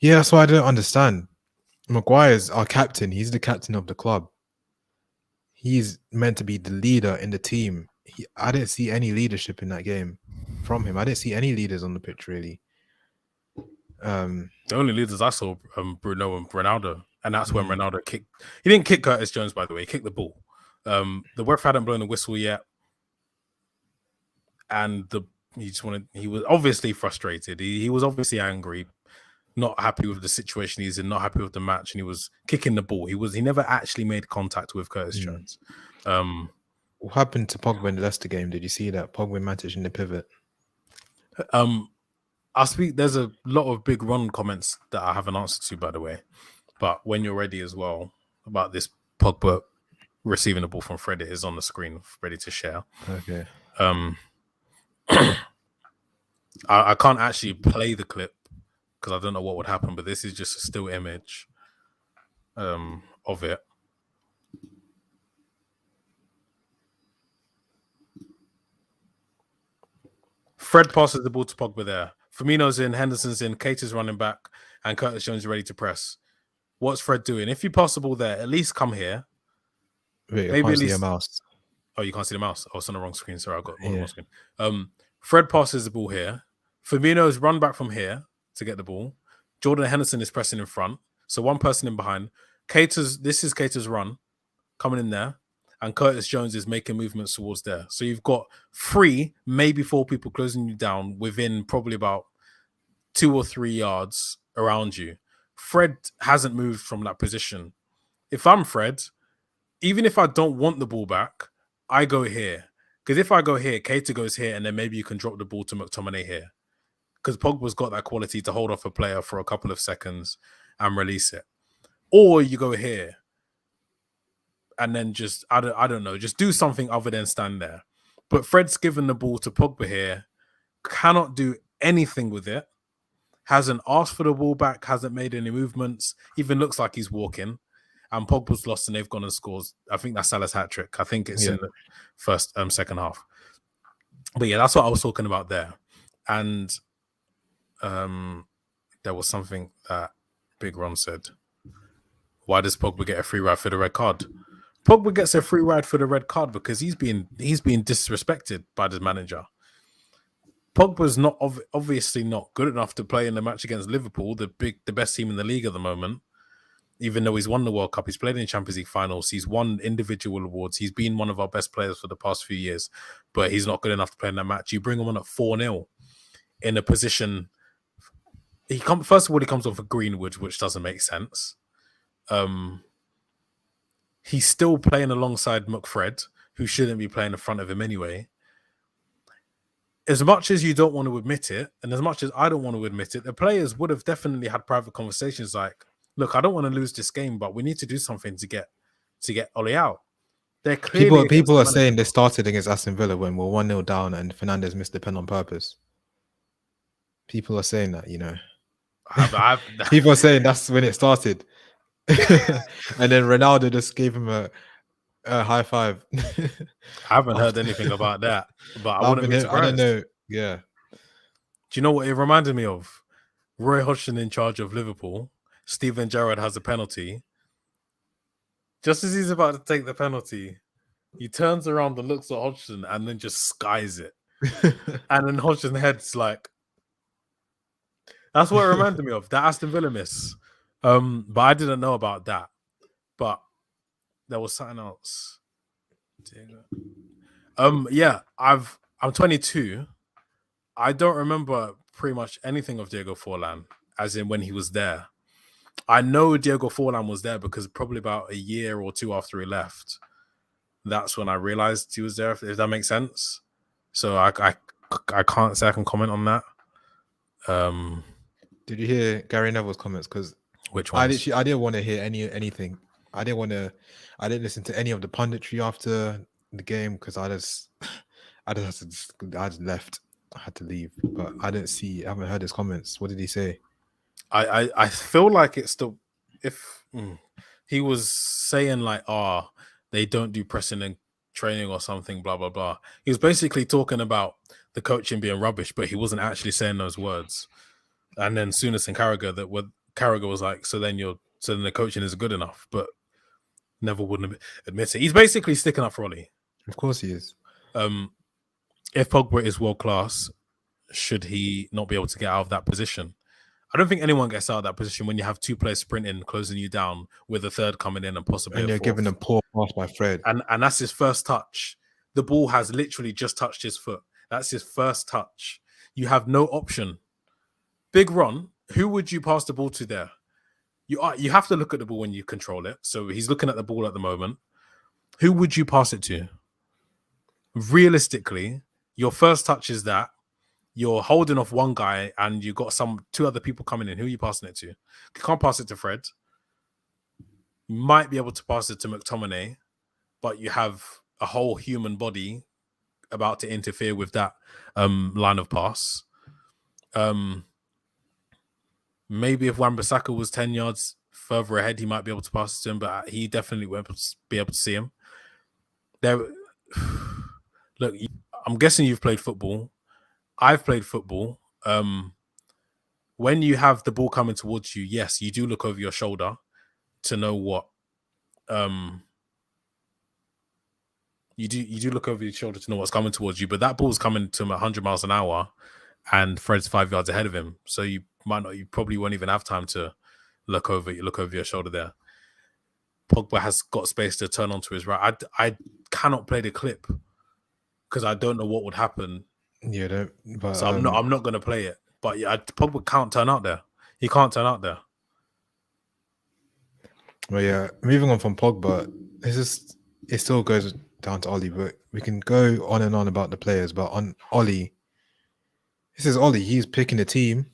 Yeah, that's why I don't understand. Maguire's our captain. He's the captain of the club. He's meant to be the leader in the team. I didn't see any leadership in that game from him. I didn't see any leaders on the pitch, really. The only leaders I saw, Bruno and Ronaldo, and that's when Ronaldo kicked. He didn't kick Curtis Jones, by the way. He kicked the ball. The ref hadn't blown the whistle yet, and he was obviously frustrated. He was obviously angry, not happy with the situation he's in, not happy with the match, and he was kicking the ball. He never actually made contact with Curtis Jones. What happened to Pogba in the Leicester game? Did you see that? Pogba and Matic in the pivot. There's a lot of big run comments that I haven't answered to, by the way. But when you're ready as well about this Pogba receiving the ball from Fred, it is on the screen, ready to share. Okay. I can't actually play the clip because I don't know what would happen, but this is just a still image of it. Fred passes the ball to Pogba there. Firmino's in, Henderson's in, Kate is running back, and Curtis Jones is ready to press. What's Fred doing? If you pass the ball there, at least come here. Wait, maybe I can't see a mouse. Oh, you can't see the mouse. Oh, it's on the wrong screen. Sorry, I've got one screen. Fred passes the ball here. Firmino's run back from here to get the ball. Jordan Henderson is pressing in front. So one person in behind. This is Cater's run coming in there. And Curtis Jones is making movements towards there. So you've got 3, maybe 4 people closing you down within probably about 2 or 3 yards around you. Fred hasn't moved from that position. If I'm Fred, even if I don't want the ball back, I go here. Because if I go here, Cater goes here, and then maybe you can drop the ball to McTominay here. Because Pogba's got that quality to hold off a player for a couple of seconds and release it. Or you go here. And then just, I don't know, just do something other than stand there. But Fred's given the ball to Pogba here, cannot do anything with it, hasn't asked for the ball back, hasn't made any movements, even looks like he's walking. And Pogba's lost and they've gone and scores. I think that's Salah's hat trick. I think it's in the second half. But yeah, that's what I was talking about there. And there was something that Big Ron said. Why does Pogba get a free ride for the red card? Pogba gets a free ride for the red card because he's being disrespected by the manager. Pogba's not obviously not good enough to play in the match against Liverpool, the best team in the league at the moment. Even though he's won the World Cup, he's played in Champions League finals, he's won individual awards, he's been one of our best players for the past few years, but he's not good enough to play in that match. You bring him on at 4-0 in a position. First of all, he comes on for Greenwood, which doesn't make sense. He's still playing alongside McFred, who shouldn't be playing in front of him anyway. As much as you don't want to admit it, and as much as I don't want to admit it, the players would have definitely had private conversations like, look, I don't want to lose this game, but we need to do something to get Ole out. They're clearly people are saying they started against Aston Villa when we're 1-0 down and Fernandes missed the pen on purpose. People are saying that, you know. People are saying that's when it started. And then Ronaldo just gave him a high five. I haven't heard anything about that, but I wouldn't be surprised. I don't know. Yeah. Do you know what it reminded me of? Roy Hodgson in charge of Liverpool. Steven Gerrard has a penalty. Just as he's about to take the penalty, he turns around and looks at Hodgson and then just skies it. And then Hodgson's head's like, that's what it reminded me of, that Aston Villa miss. But I didn't know about that. But there was something else. Yeah, I'm 22. I don't remember pretty much anything of Diego Forlan, as in when he was there. I know Diego Forlan was there because probably about a year or two after he left, that's when I realized he was there, if that makes sense. So I can't say I can comment on that. Did you hear Gary Neville's comments? Because which ones? I didn't want to hear anything. I didn't listen to any of the punditry after the game because I just left. I had to leave, but I haven't heard his comments. What did he say? I feel like it's still, he was saying like, they don't do pressing and training or something, blah, blah, blah. He was basically talking about the coaching being rubbish, but he wasn't actually saying those words. And then Souness and Carragher was like, so then the coaching is good enough, but Neville wouldn't admit it. He's basically sticking up for Ole. Of course he is. If Pogba is world class, should he not be able to get out of that position? I don't think anyone gets out of that position when you have two players sprinting, closing you down, with a third coming in and possibly and you're giving a poor pass by Fred. And that's his first touch. The ball has literally just touched his foot. That's his first touch. You have no option. Big Ron, who would you pass the ball to there? You have to look at the ball when you control it. So he's looking at the ball at the moment. Who would you pass it to? Realistically, your first touch is that. You're holding off one guy and you've got two other people coming in. Who are you passing it to? You can't pass it to Fred. You might be able to pass it to McTominay, but you have a whole human body about to interfere with that line of pass. Maybe if Wan-Bissaka was 10 yards further ahead, he might be able to pass it to him, but he definitely won't be able to see him. Look, I'm guessing you've played football. I've played football. When you have the ball coming towards you, yes, you do look over your shoulder to know what. You do look over your shoulder to know what's coming towards you, but that ball's coming to him at 100 miles an hour, and Fred's 5 yards ahead of him. So you probably won't even have time to look over your shoulder there. Pogba has got space to turn onto his right. I cannot play the clip because I don't know what would happen. Yeah, so I'm not going to play it. But yeah, Pogba can't turn out there. He can't turn out there. Well, yeah, moving on from Pogba, it still goes down to Ole. But we can go on and on about the players. But on Ole, this is Ole. He's picking the team.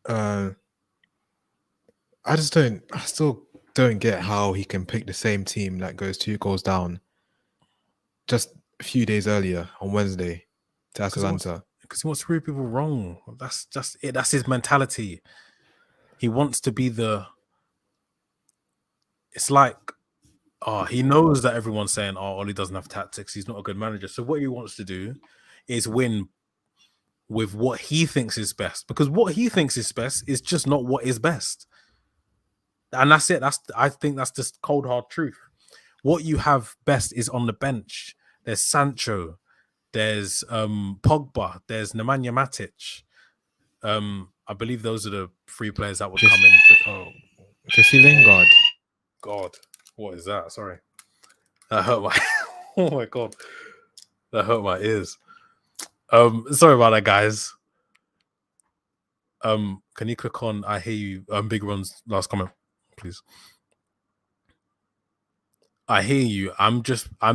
I still don't get how he can pick the same team that goes 2 goals down. Just few days earlier on Wednesday to Atalanta. Because he wants to prove people wrong. That's just it. That's his mentality. He wants to be the. It's like, he knows that everyone's saying, Ole doesn't have tactics. He's not a good manager. So what he wants to do is win with what he thinks is best. Because what he thinks is best is just not what is best. And that's it. I think that's just cold hard truth. What you have best is on the bench. There's Sancho. There's Pogba. There's Nemanja Matic. I believe those are the 3 players that would come in. Jesse Lingard. God, what is that? Sorry, that hurt my. Oh my God, that hurt my ears. Sorry about that, guys. Can you click on I hear you? Big Ron's last comment, please. I hear you. I'm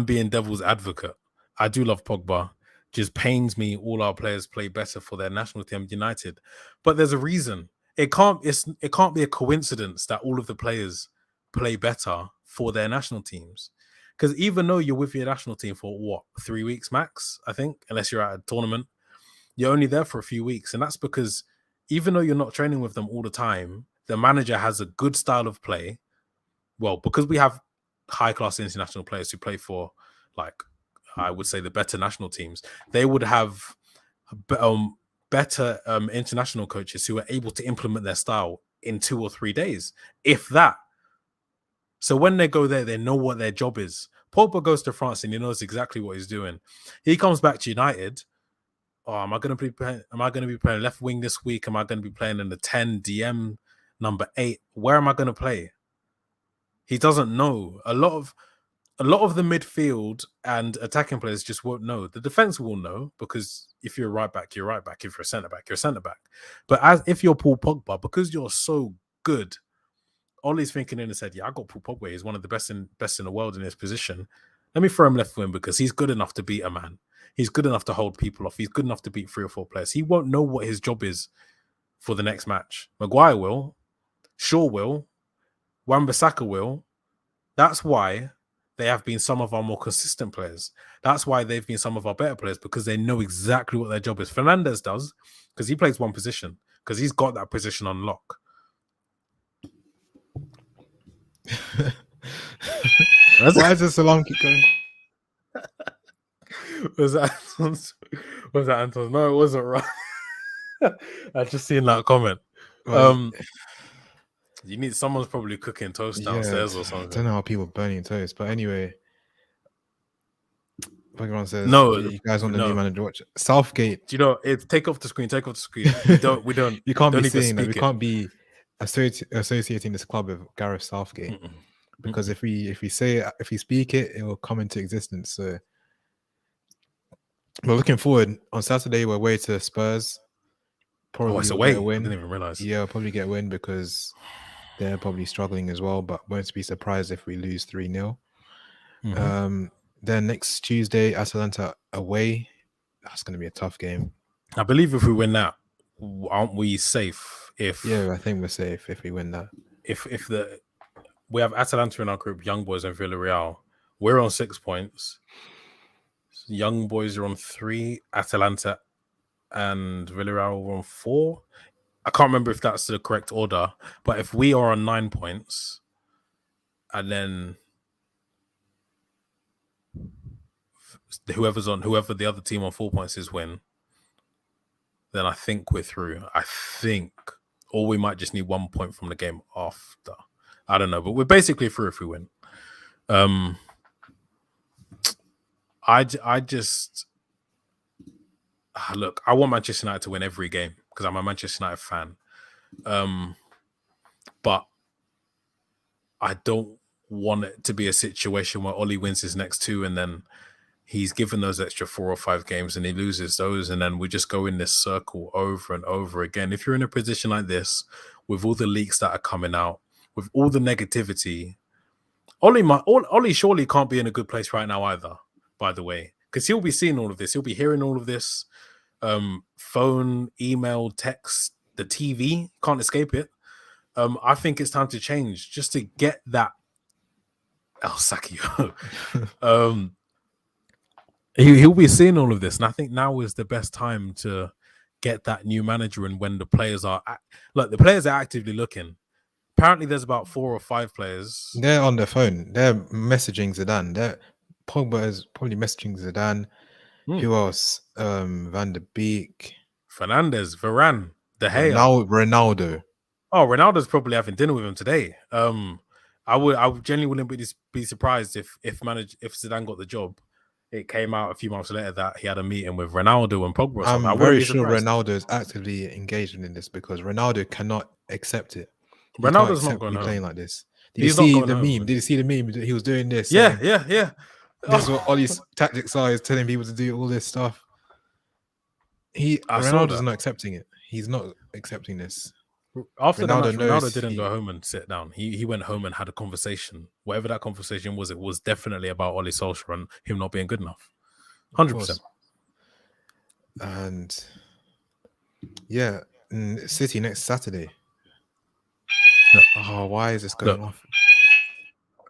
being devil's advocate. I do love Pogba. Just pains me all our players play better for their national team United. But there's a reason. It can't be a coincidence that all of the players play better for their national teams. Because even though you're with your national team for 3 weeks max, I think, unless you're at a tournament, you're only there for a few weeks. And that's because even though you're not training with them all the time, the manager has a good style of play. Well, because we have high-class international players who play for, like, I would say the better national teams, they would have better international coaches who are able to implement their style in 2 or 3 days, if that. So when they go there, they know what their job is. Pogba goes to France and he knows exactly what he's doing. He comes back to United. Am I going to be playing left wing this week? Am I going to be playing in the 10 DM number 8? Where am I going to play? He doesn't know. A lot of the midfield and attacking players just won't know. The defense will know, because if you're a right back, you're right back. If you're a centre back, you're a centre back. But if you're Paul Pogba, because you're so good, Ollie's thinking in his head, I got Paul Pogba. He's one of the best in the world in his position. Let me throw him left wing because he's good enough to beat a man. He's good enough to hold people off. He's good enough to beat 3 or 4 players. He won't know what his job is for the next match. Maguire will. Shaw will. Wan-Bissaka will. That's why they have been some of our more consistent players. That's why they've been some of our better players, because they know exactly what their job is. Fernandes does, because he plays one position, because he's got that position on lock. Why is this alarm keep going? Was that Anton's? No, it wasn't right. I just seen that comment. You need someone's probably cooking toast downstairs or something. I don't know how people burning toast, but anyway. Pokemon says, no, you guys want the new manager? Watch Southgate. Do you know? Take off the screen. Take off the screen. We don't. You can't be saying that. We can't be associating this club with Gareth Southgate. Because if we speak it, it will come into existence. So we're looking forward. On Saturday, we're away to Spurs. Probably it's away. I didn't even realize. Yeah, we'll probably get a win because they're probably struggling as well. But won't be surprised if we lose 3-0. Then next Tuesday, Atalanta away. That's going to be a tough game. I believe if we win that, aren't we safe? I think we're safe if we win that. We have Atalanta in our group, Young Boys and Villarreal. We're on 6 points. Young Boys are on 3. Atalanta and Villarreal are on 4. I can't remember if that's the correct order, but if we are on 9 points, and then whoever the other team on 4 points is win, then I think we're through. Or we might just need 1 point from the game after. I don't know, but we're basically through if we win. I just look. I want Manchester United to win every game because I'm a Manchester United fan. But I don't want it to be a situation where Ole wins his next 2 and then he's given those extra 4 or 5 games and he loses those, and then we just go in this circle over and over again. If you're in a position like this, with all the leaks that are coming out, with all the negativity, Ole surely can't be in a good place right now either, by the way, because he'll be seeing all of this. He'll be hearing all of this. Phone, email, text, the TV, can't escape it. I think it's time to change just to get that El Sakio. He'll be seeing all of this, and I think now is the best time to get that new manager in when the players are the players are actively looking. Apparently, there's about 4 or 5 players. They're on their phone. They're messaging Zidane. Pogba is probably messaging Zidane. Who else? Van der Beek, Fernandez, Varane, De Gea. Ronaldo. Oh, Ronaldo's probably having dinner with him today. I genuinely wouldn't be surprised if Zidane got the job. It came out a few months later that he had a meeting with Ronaldo and Pogba. I'm very sure Ronaldo is actively engaged in this because Ronaldo cannot accept it. Ronaldo's not going playing like this. Did He's you see not the going meme? home. Did you see the meme? He was doing this. Yeah. This is what Ole's tactics are, is telling people to do all this stuff. Ronaldo's not accepting it. He's not accepting this. After the match, Ronaldo didn't go home and sit down. He went home and had a conversation. Whatever that conversation was, it was definitely about Ole Solskjaer and him not being good enough. 100%. And yeah, City next Saturday. Oh, why is this going off?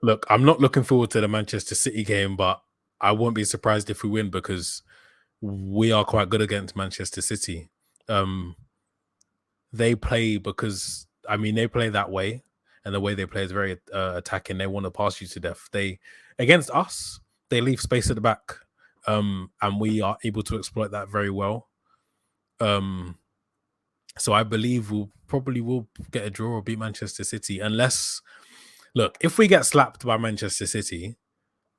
Look, I'm not looking forward to the Manchester City game, but I won't be surprised if we win because we are quite good against Manchester City. They play they play that way, and the way they play is very attacking. They want to pass you to death. Against us, they leave space at the back, and we are able to exploit that very well. So I believe we'll probably get a draw or beat Manchester City, unless, look, if we get slapped by Manchester City,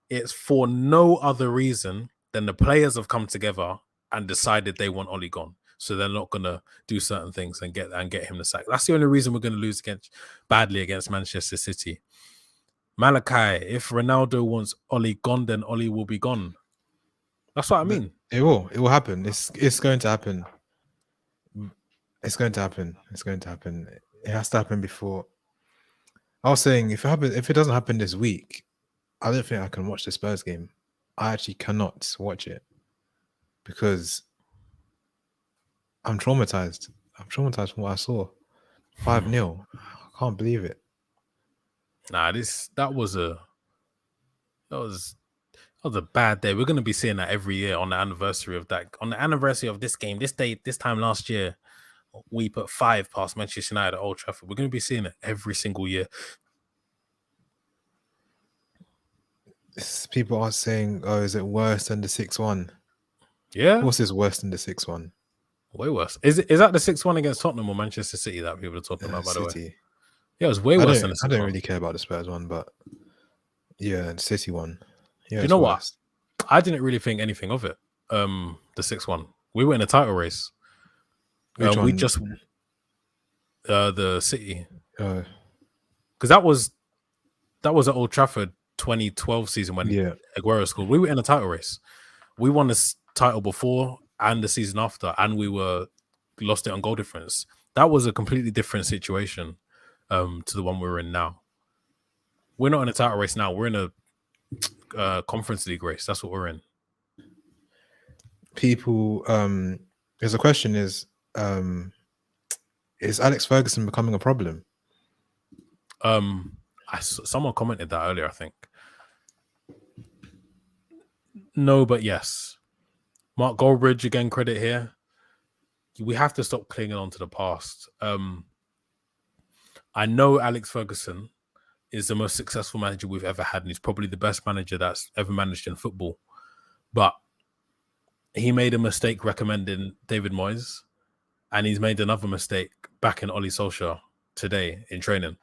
it's for no other reason than the players have come together and decided they want Ole gone. So they're not going to do certain things and get him the sack. That's the only reason we're going to lose badly against Manchester City. Malachi, if Ronaldo wants Ole gone, then Ole will be gone. That's what I mean. It will happen. It's going to happen. It's going to happen. It's going to happen. It has to happen before. I was saying, if it doesn't happen this week, I don't think I can watch the Spurs game. I actually cannot watch it because I'm traumatized. I'm traumatized from what I saw. 5-0. I can't believe it. Nah, that was a bad day. We're going to be seeing that every year on the anniversary of that. On the anniversary of this game, this time last year, we put 5 past Manchester United at Old Trafford. We're going to be seeing it every single year. People are saying, "Oh, is it worse than the 6-1?" Yeah. What's this worse than the 6-1? Way worse. Is that the 6-1 against Tottenham or Manchester City that people are talking about, by the way? Yeah, it was way worse than the 6-1. I don't really care about the Spurs one, but yeah, the City one. Yeah, you know what? I didn't really think anything of it. The 6-1. We were in a title race. Which one? We just the City. Because that was at Old Trafford 2012 season when Aguero scored. We were in a title race. We won this title before and the season after, and we lost it on goal difference. That was a completely different situation to the one we're in now. We're not in a title race now. We're in a Conference League race. That's what we're in. People, there's a question: is Alex Ferguson becoming a problem? Someone commented that earlier, I think. No, but yes. Mark Goldbridge, again, credit here. We have to stop clinging on to the past. I know Alex Ferguson is the most successful manager we've ever had, and he's probably the best manager that's ever managed in football. But he made a mistake recommending David Moyes, and he's made another mistake backing Ole Solskjaer today in training.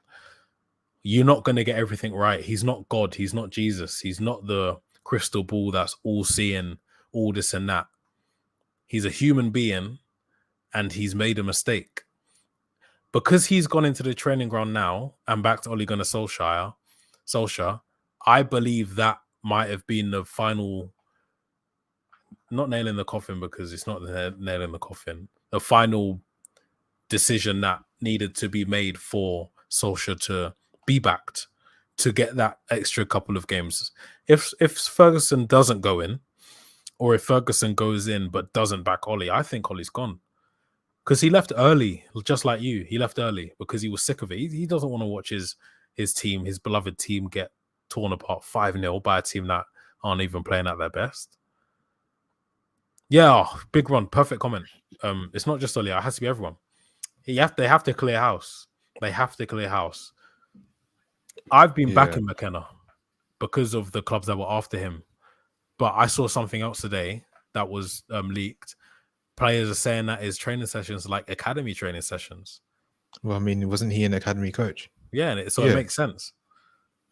You're not going to get everything right. He's not God. He's not Jesus. He's not the crystal ball that's all-seeing, all this and that. He's a human being, and he's made a mistake. Because he's gone into the training ground now and backed Ole Gunnar Solskjaer, I believe that might have been the final, not nail in the coffin because it's not the nail in the coffin, the final decision that needed to be made for Solskjaer to be backed to get that extra couple of games. If Ferguson doesn't go in, or if Ferguson goes in but doesn't back Ole, I think Ole's gone. Because he left early, just like you. He left early because he was sick of it. He doesn't want to watch his team, his beloved team, get torn apart 5-0 by a team that aren't even playing at their best. Yeah, big run, perfect comment. It's not just Ole, it has to be everyone. They have to clear house. They have to clear house. I've been Yeah. backing McKenna because of the clubs that were after him. But I saw something else today that was leaked. Players are saying that his training sessions like academy training sessions. Well, I mean, wasn't he an academy coach? Yeah, and so it makes sense.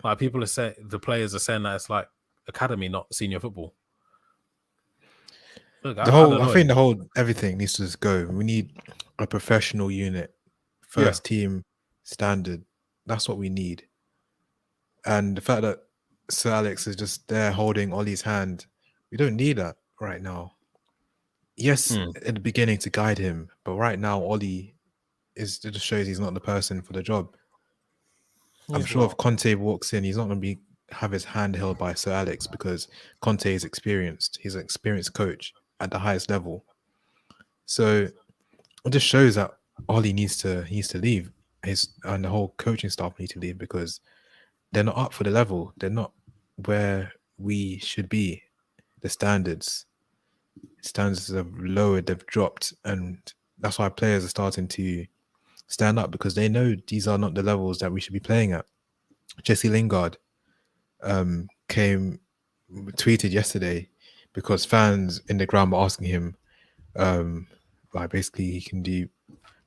Like people are saying, the players are saying that it's like academy, not senior football. Look, I think the whole everything needs to just go. We need a professional unit, first team standard. That's what we need. And the fact that Sir Alex is just there holding Ollie's hand, we don't need that right now. Yes, at the beginning to guide him, but right now Ollie it just shows he's not the person for the job. I'm sure if Conte walks in, he's not going to have his hand held by Sir Alex because Conte is experienced. He's an experienced coach at the highest level. So it just shows that Ollie needs to leave. And the whole coaching staff need to leave because they're not up for the level. They're not where we should be. The standards have lowered, they've dropped, and that's why players are starting to stand up because they know these are not the levels that we should be playing at. Jesse Lingard tweeted yesterday because fans in the ground were asking him, like basically he can do,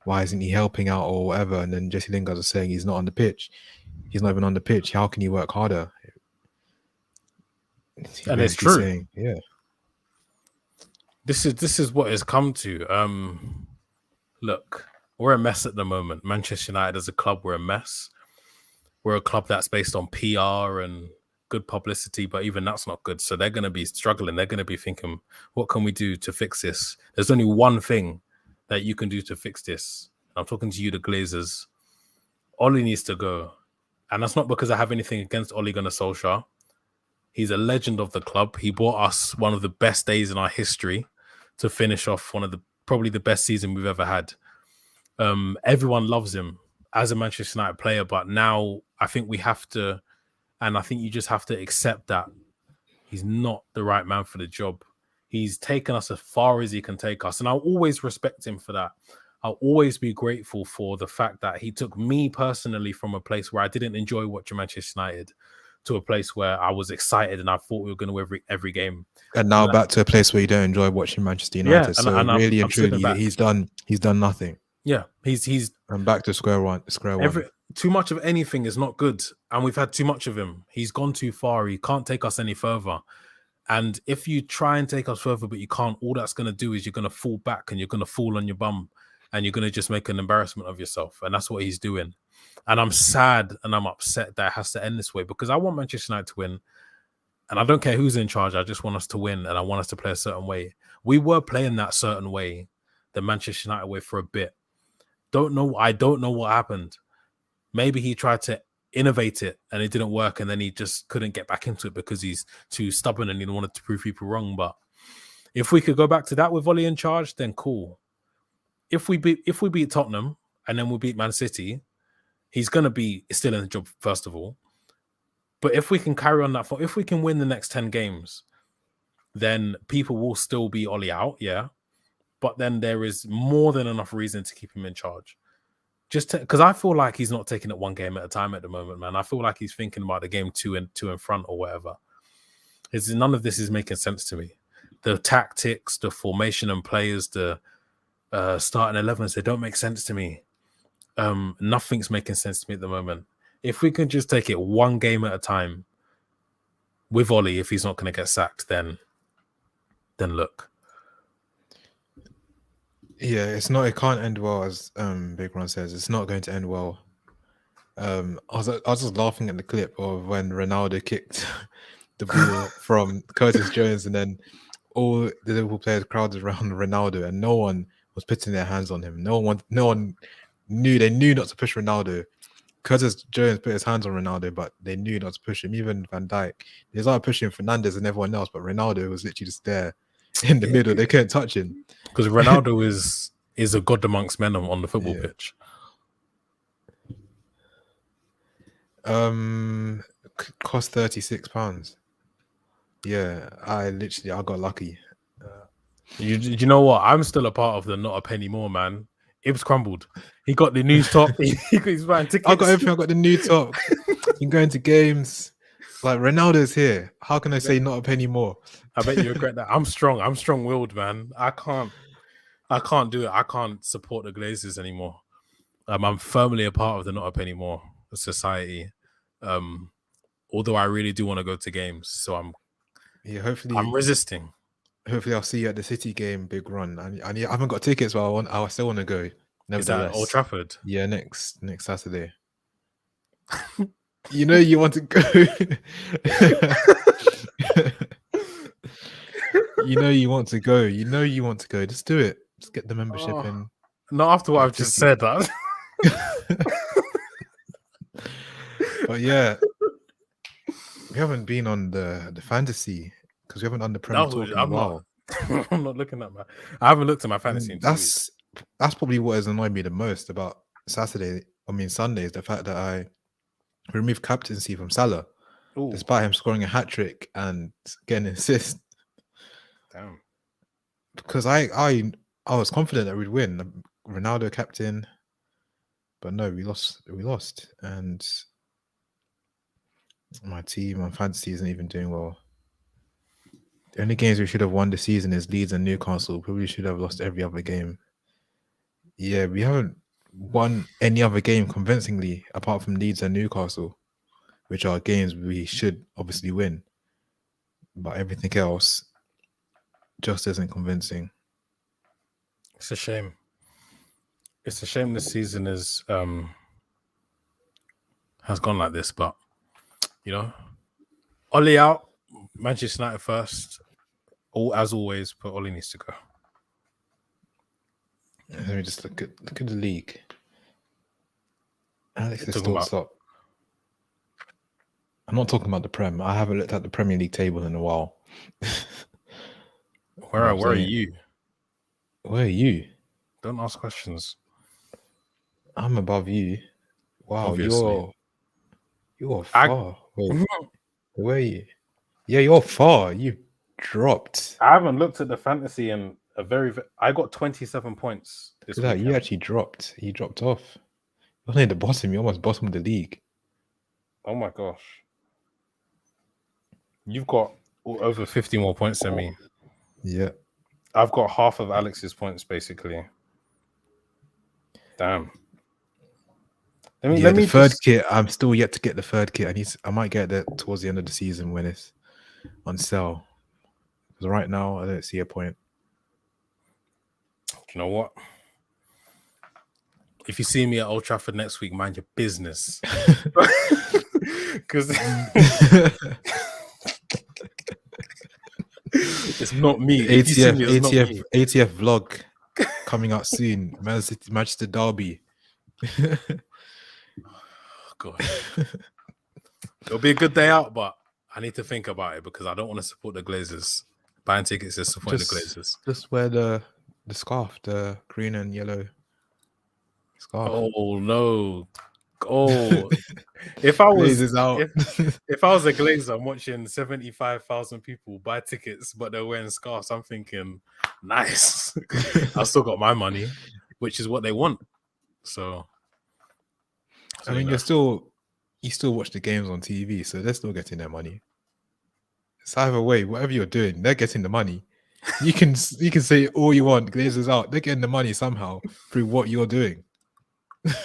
why isn't he helping out or whatever? And then Jesse Lingard was saying he's not on the pitch. He's not even on the pitch. How can he work harder? And it's true. Saying, yeah. This is what it's come to. Look, we're a mess at the moment. Manchester United as a club, we're a mess. We're a club that's based on PR and good publicity, but even that's not good. So they're going to be struggling. They're going to be thinking, what can we do to fix this? There's only one thing that you can do to fix this. I'm talking to you, the Glazers. Ole needs to go. And that's not because I have anything against Ole Gunnar Solskjaer. He's a legend of the club. He brought us one of the best days in our history to finish off one of probably the best season we've ever had. Everyone loves him as a Manchester United player, but now I think we have to, and I think you just have to accept that he's not the right man for the job. He's taken us as far as he can take us, and I'll always respect him for that. I'll always be grateful for the fact that he took me personally from a place where I didn't enjoy watching Manchester United to a place where I was excited and I thought we were going to win every game. And now back to a place where you don't enjoy watching Manchester United. Yeah, so really and truly, he's done nothing. Yeah, he's and back to square one. Too much of anything is not good, and we've had too much of him. He's gone too far. He can't take us any further. And if you try and take us further, but you can't, all that's going to do is you're going to fall back and you're going to fall on your bum and you're going to just make an embarrassment of yourself. And that's what he's doing. And I'm sad and I'm upset that it has to end this way because I want Manchester United to win. And I don't care who's in charge. I just want us to win and I want us to play a certain way. We were playing that certain way, the Manchester United way, for a bit. I don't know what happened. Maybe he tried to innovate it and it didn't work and then he just couldn't get back into it because he's too stubborn and he wanted to prove people wrong. But if we could go back to that with Ole in charge, then cool. If we beat Tottenham and then we beat Man City, he's going to be still in the job, first of all. But if we can carry on that, if we can win the next 10 games, then people will still be Ole out, yeah. But then there is more than enough reason to keep him in charge. Just because I feel like he's not taking it one game at a time at the moment, man. I feel like he's thinking about the game two in front or whatever. None of this is making sense to me. The tactics, the formation and players, the starting 11s, they don't make sense to me. Nothing's making sense to me at the moment. If we can just take it one game at a time with Ole, if he's not going to get sacked, then look. Yeah, it can't end well, as Big Ron says. It's not going to end well. I was just laughing at the clip of when Ronaldo kicked the ball from Curtis Jones, and then all the Liverpool players crowded around Ronaldo, and no one was putting their hands on him. No one knew. They knew not to push Ronaldo. Curtis Jones put his hands on Ronaldo, but they knew not to push him. Even Van Dijk, they started pushing Fernandes and everyone else, but Ronaldo was literally just there in the middle. They couldn't touch him because Ronaldo is a god amongst men on the football pitch. Cost £36. Yeah, I got lucky. You know what? I'm still a part of the not a penny more, man. Ibs crumbled. He got the news top. He's buying tickets. I got everything. I got the new top. You can go into games. Like Ronaldo's here. How can I say not a penny more? I bet you regret that. I'm strong. I'm strong-willed, man. I can't do it. I can't support the Glazers anymore. I'm firmly a part of the not a penny more society. Although I really do want to go to games, so I'm resisting. Hopefully, I'll see you at the City game. Big run. I haven't got tickets, but I still want to go. Nevertheless, is that Old Trafford? Yeah, next Saturday. You know you want to go. You know you want to go. You know you want to go. Just do it. Just get the membership in. Not after what I've just said. That. But yeah, we haven't been on the fantasy because we haven't done the Premier Talk in a while. I'm not looking at I haven't looked at my fantasy. That's probably what has annoyed me the most about Sunday is the fact that I removed captaincy from Salah, despite him scoring a hat trick and getting an assist. Damn. Because I was confident that we'd win. Ronaldo captain, but no, we lost, and my team on fantasy isn't even doing well. The only games we should have won this season is Leeds and Newcastle. Probably should have lost every other game. Yeah, we haven't won any other game convincingly apart from Leeds and Newcastle, which are games we should obviously win. But everything else just isn't convincing. It's a shame. It's a shame this season has gone like this, but you know, Ole out, Manchester United first. As always, but Ole needs to go. Let me just look at the league. Alex is still top. I'm not talking about the Prem. I haven't looked at the Premier League table in a while. Where are you? Where are you? Don't ask questions. I'm above you. Wow, obviously. You're far. Wait, where are you? Yeah, you're far. You dropped. I haven't looked at the fantasy in a I got 27 points this week. You actually dropped. You dropped off. You're near the bottom. You're almost bottom of the league. Oh my gosh. You've got over 50 more points than me. Yeah. I've got half of Alex's points, basically. Damn. The third kit, I'm still yet to get the third kit. I might get that towards the end of the season when it's on sale. Because right now, I don't see a point. You know what? If you see me at Old Trafford next week, mind your business. Because it's not me. ATF vlog coming out soon. Manchester Derby. God. It'll be a good day out, but I need to think about it because I don't want to support the Glazers. Buying tickets is supporting the Glazers. Just wear the scarf, the green and yellow scarf. Oh no. Oh, if I was Glazers out. if I was a Glazer, I'm watching 75,000 people buy tickets, but they're wearing scarves. I'm thinking, nice. I still got my money, which is what they want. So I mean, you still watch the games on TV, so they're still getting their money. It's either way, whatever you're doing, they're getting the money. You can say all you want, Glazers out. They're getting the money somehow through what you're doing.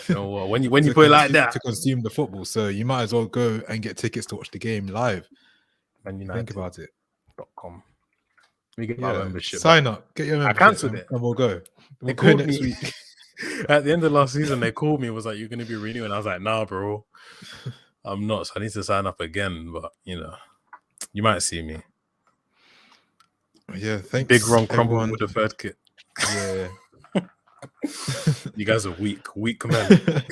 You know what? When you put it like that, to consume the football, so you might as well go and get tickets to watch the game live. And think about it. .com. We get my membership. Sign up, get your membership. I cancelled it, and we'll go. They called next week. At the end of last season, they called me. Was like, "You're going to be renewing." I was like, "Nah, bro, I'm not. So I need to sign up again." But you know, you might see me. Yeah, thanks. Big Ron crumble with the third kit. Yeah. You guys are weak men.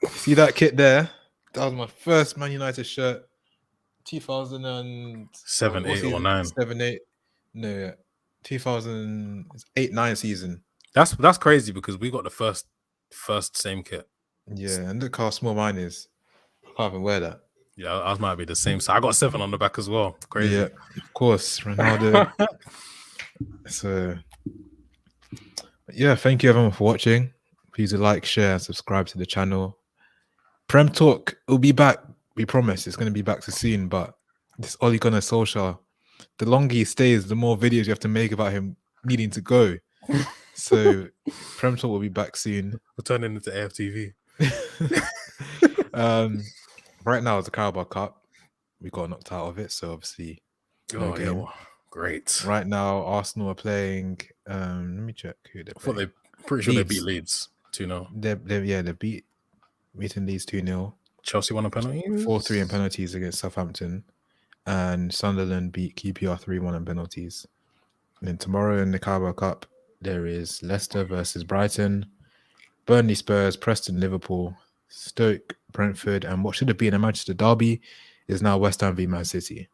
See that kit there? That was my first Man United shirt. 2007, 8 or 9. 7, 8. No, 2008-9 season. That's crazy because we got the first same kit. Yeah, and look how small mine is. I can't even wear that. Yeah, ours might be the same. So I got 7 on the back as well. Crazy. Yeah, of course. Ronaldo. So yeah, thank you everyone for watching. Please do like, share, and subscribe to the channel. Prem Talk will be back. We promise it's going to be back so soon. But this Ole Gunnar Solskjaer, the longer he stays, the more videos you have to make about him needing to go. So Prem Talk will be back soon. We're turning into AFTV. Right now it's the Carabao Cup. We got knocked out of it, so obviously no game. Yeah, well, great. Right now Arsenal are playing. Let me check who they're playing. They're pretty sure they beat Leeds 2-0. They beaten Leeds 2-0. Chelsea won a penalty. 4-3 in penalties against Southampton, and Sunderland beat QPR 3-1 in penalties. And then tomorrow in the Carabao Cup, there is Leicester versus Brighton, Burnley Spurs, Preston Liverpool, Stoke Brentford, and what should have been a Manchester derby is now West Ham v Man City.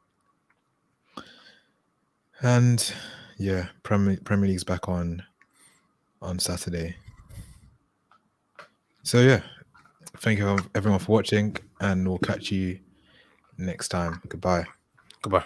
And yeah, Premier League's back on Saturday. So yeah, thank you everyone for watching, and we'll catch you next time. Goodbye. Goodbye.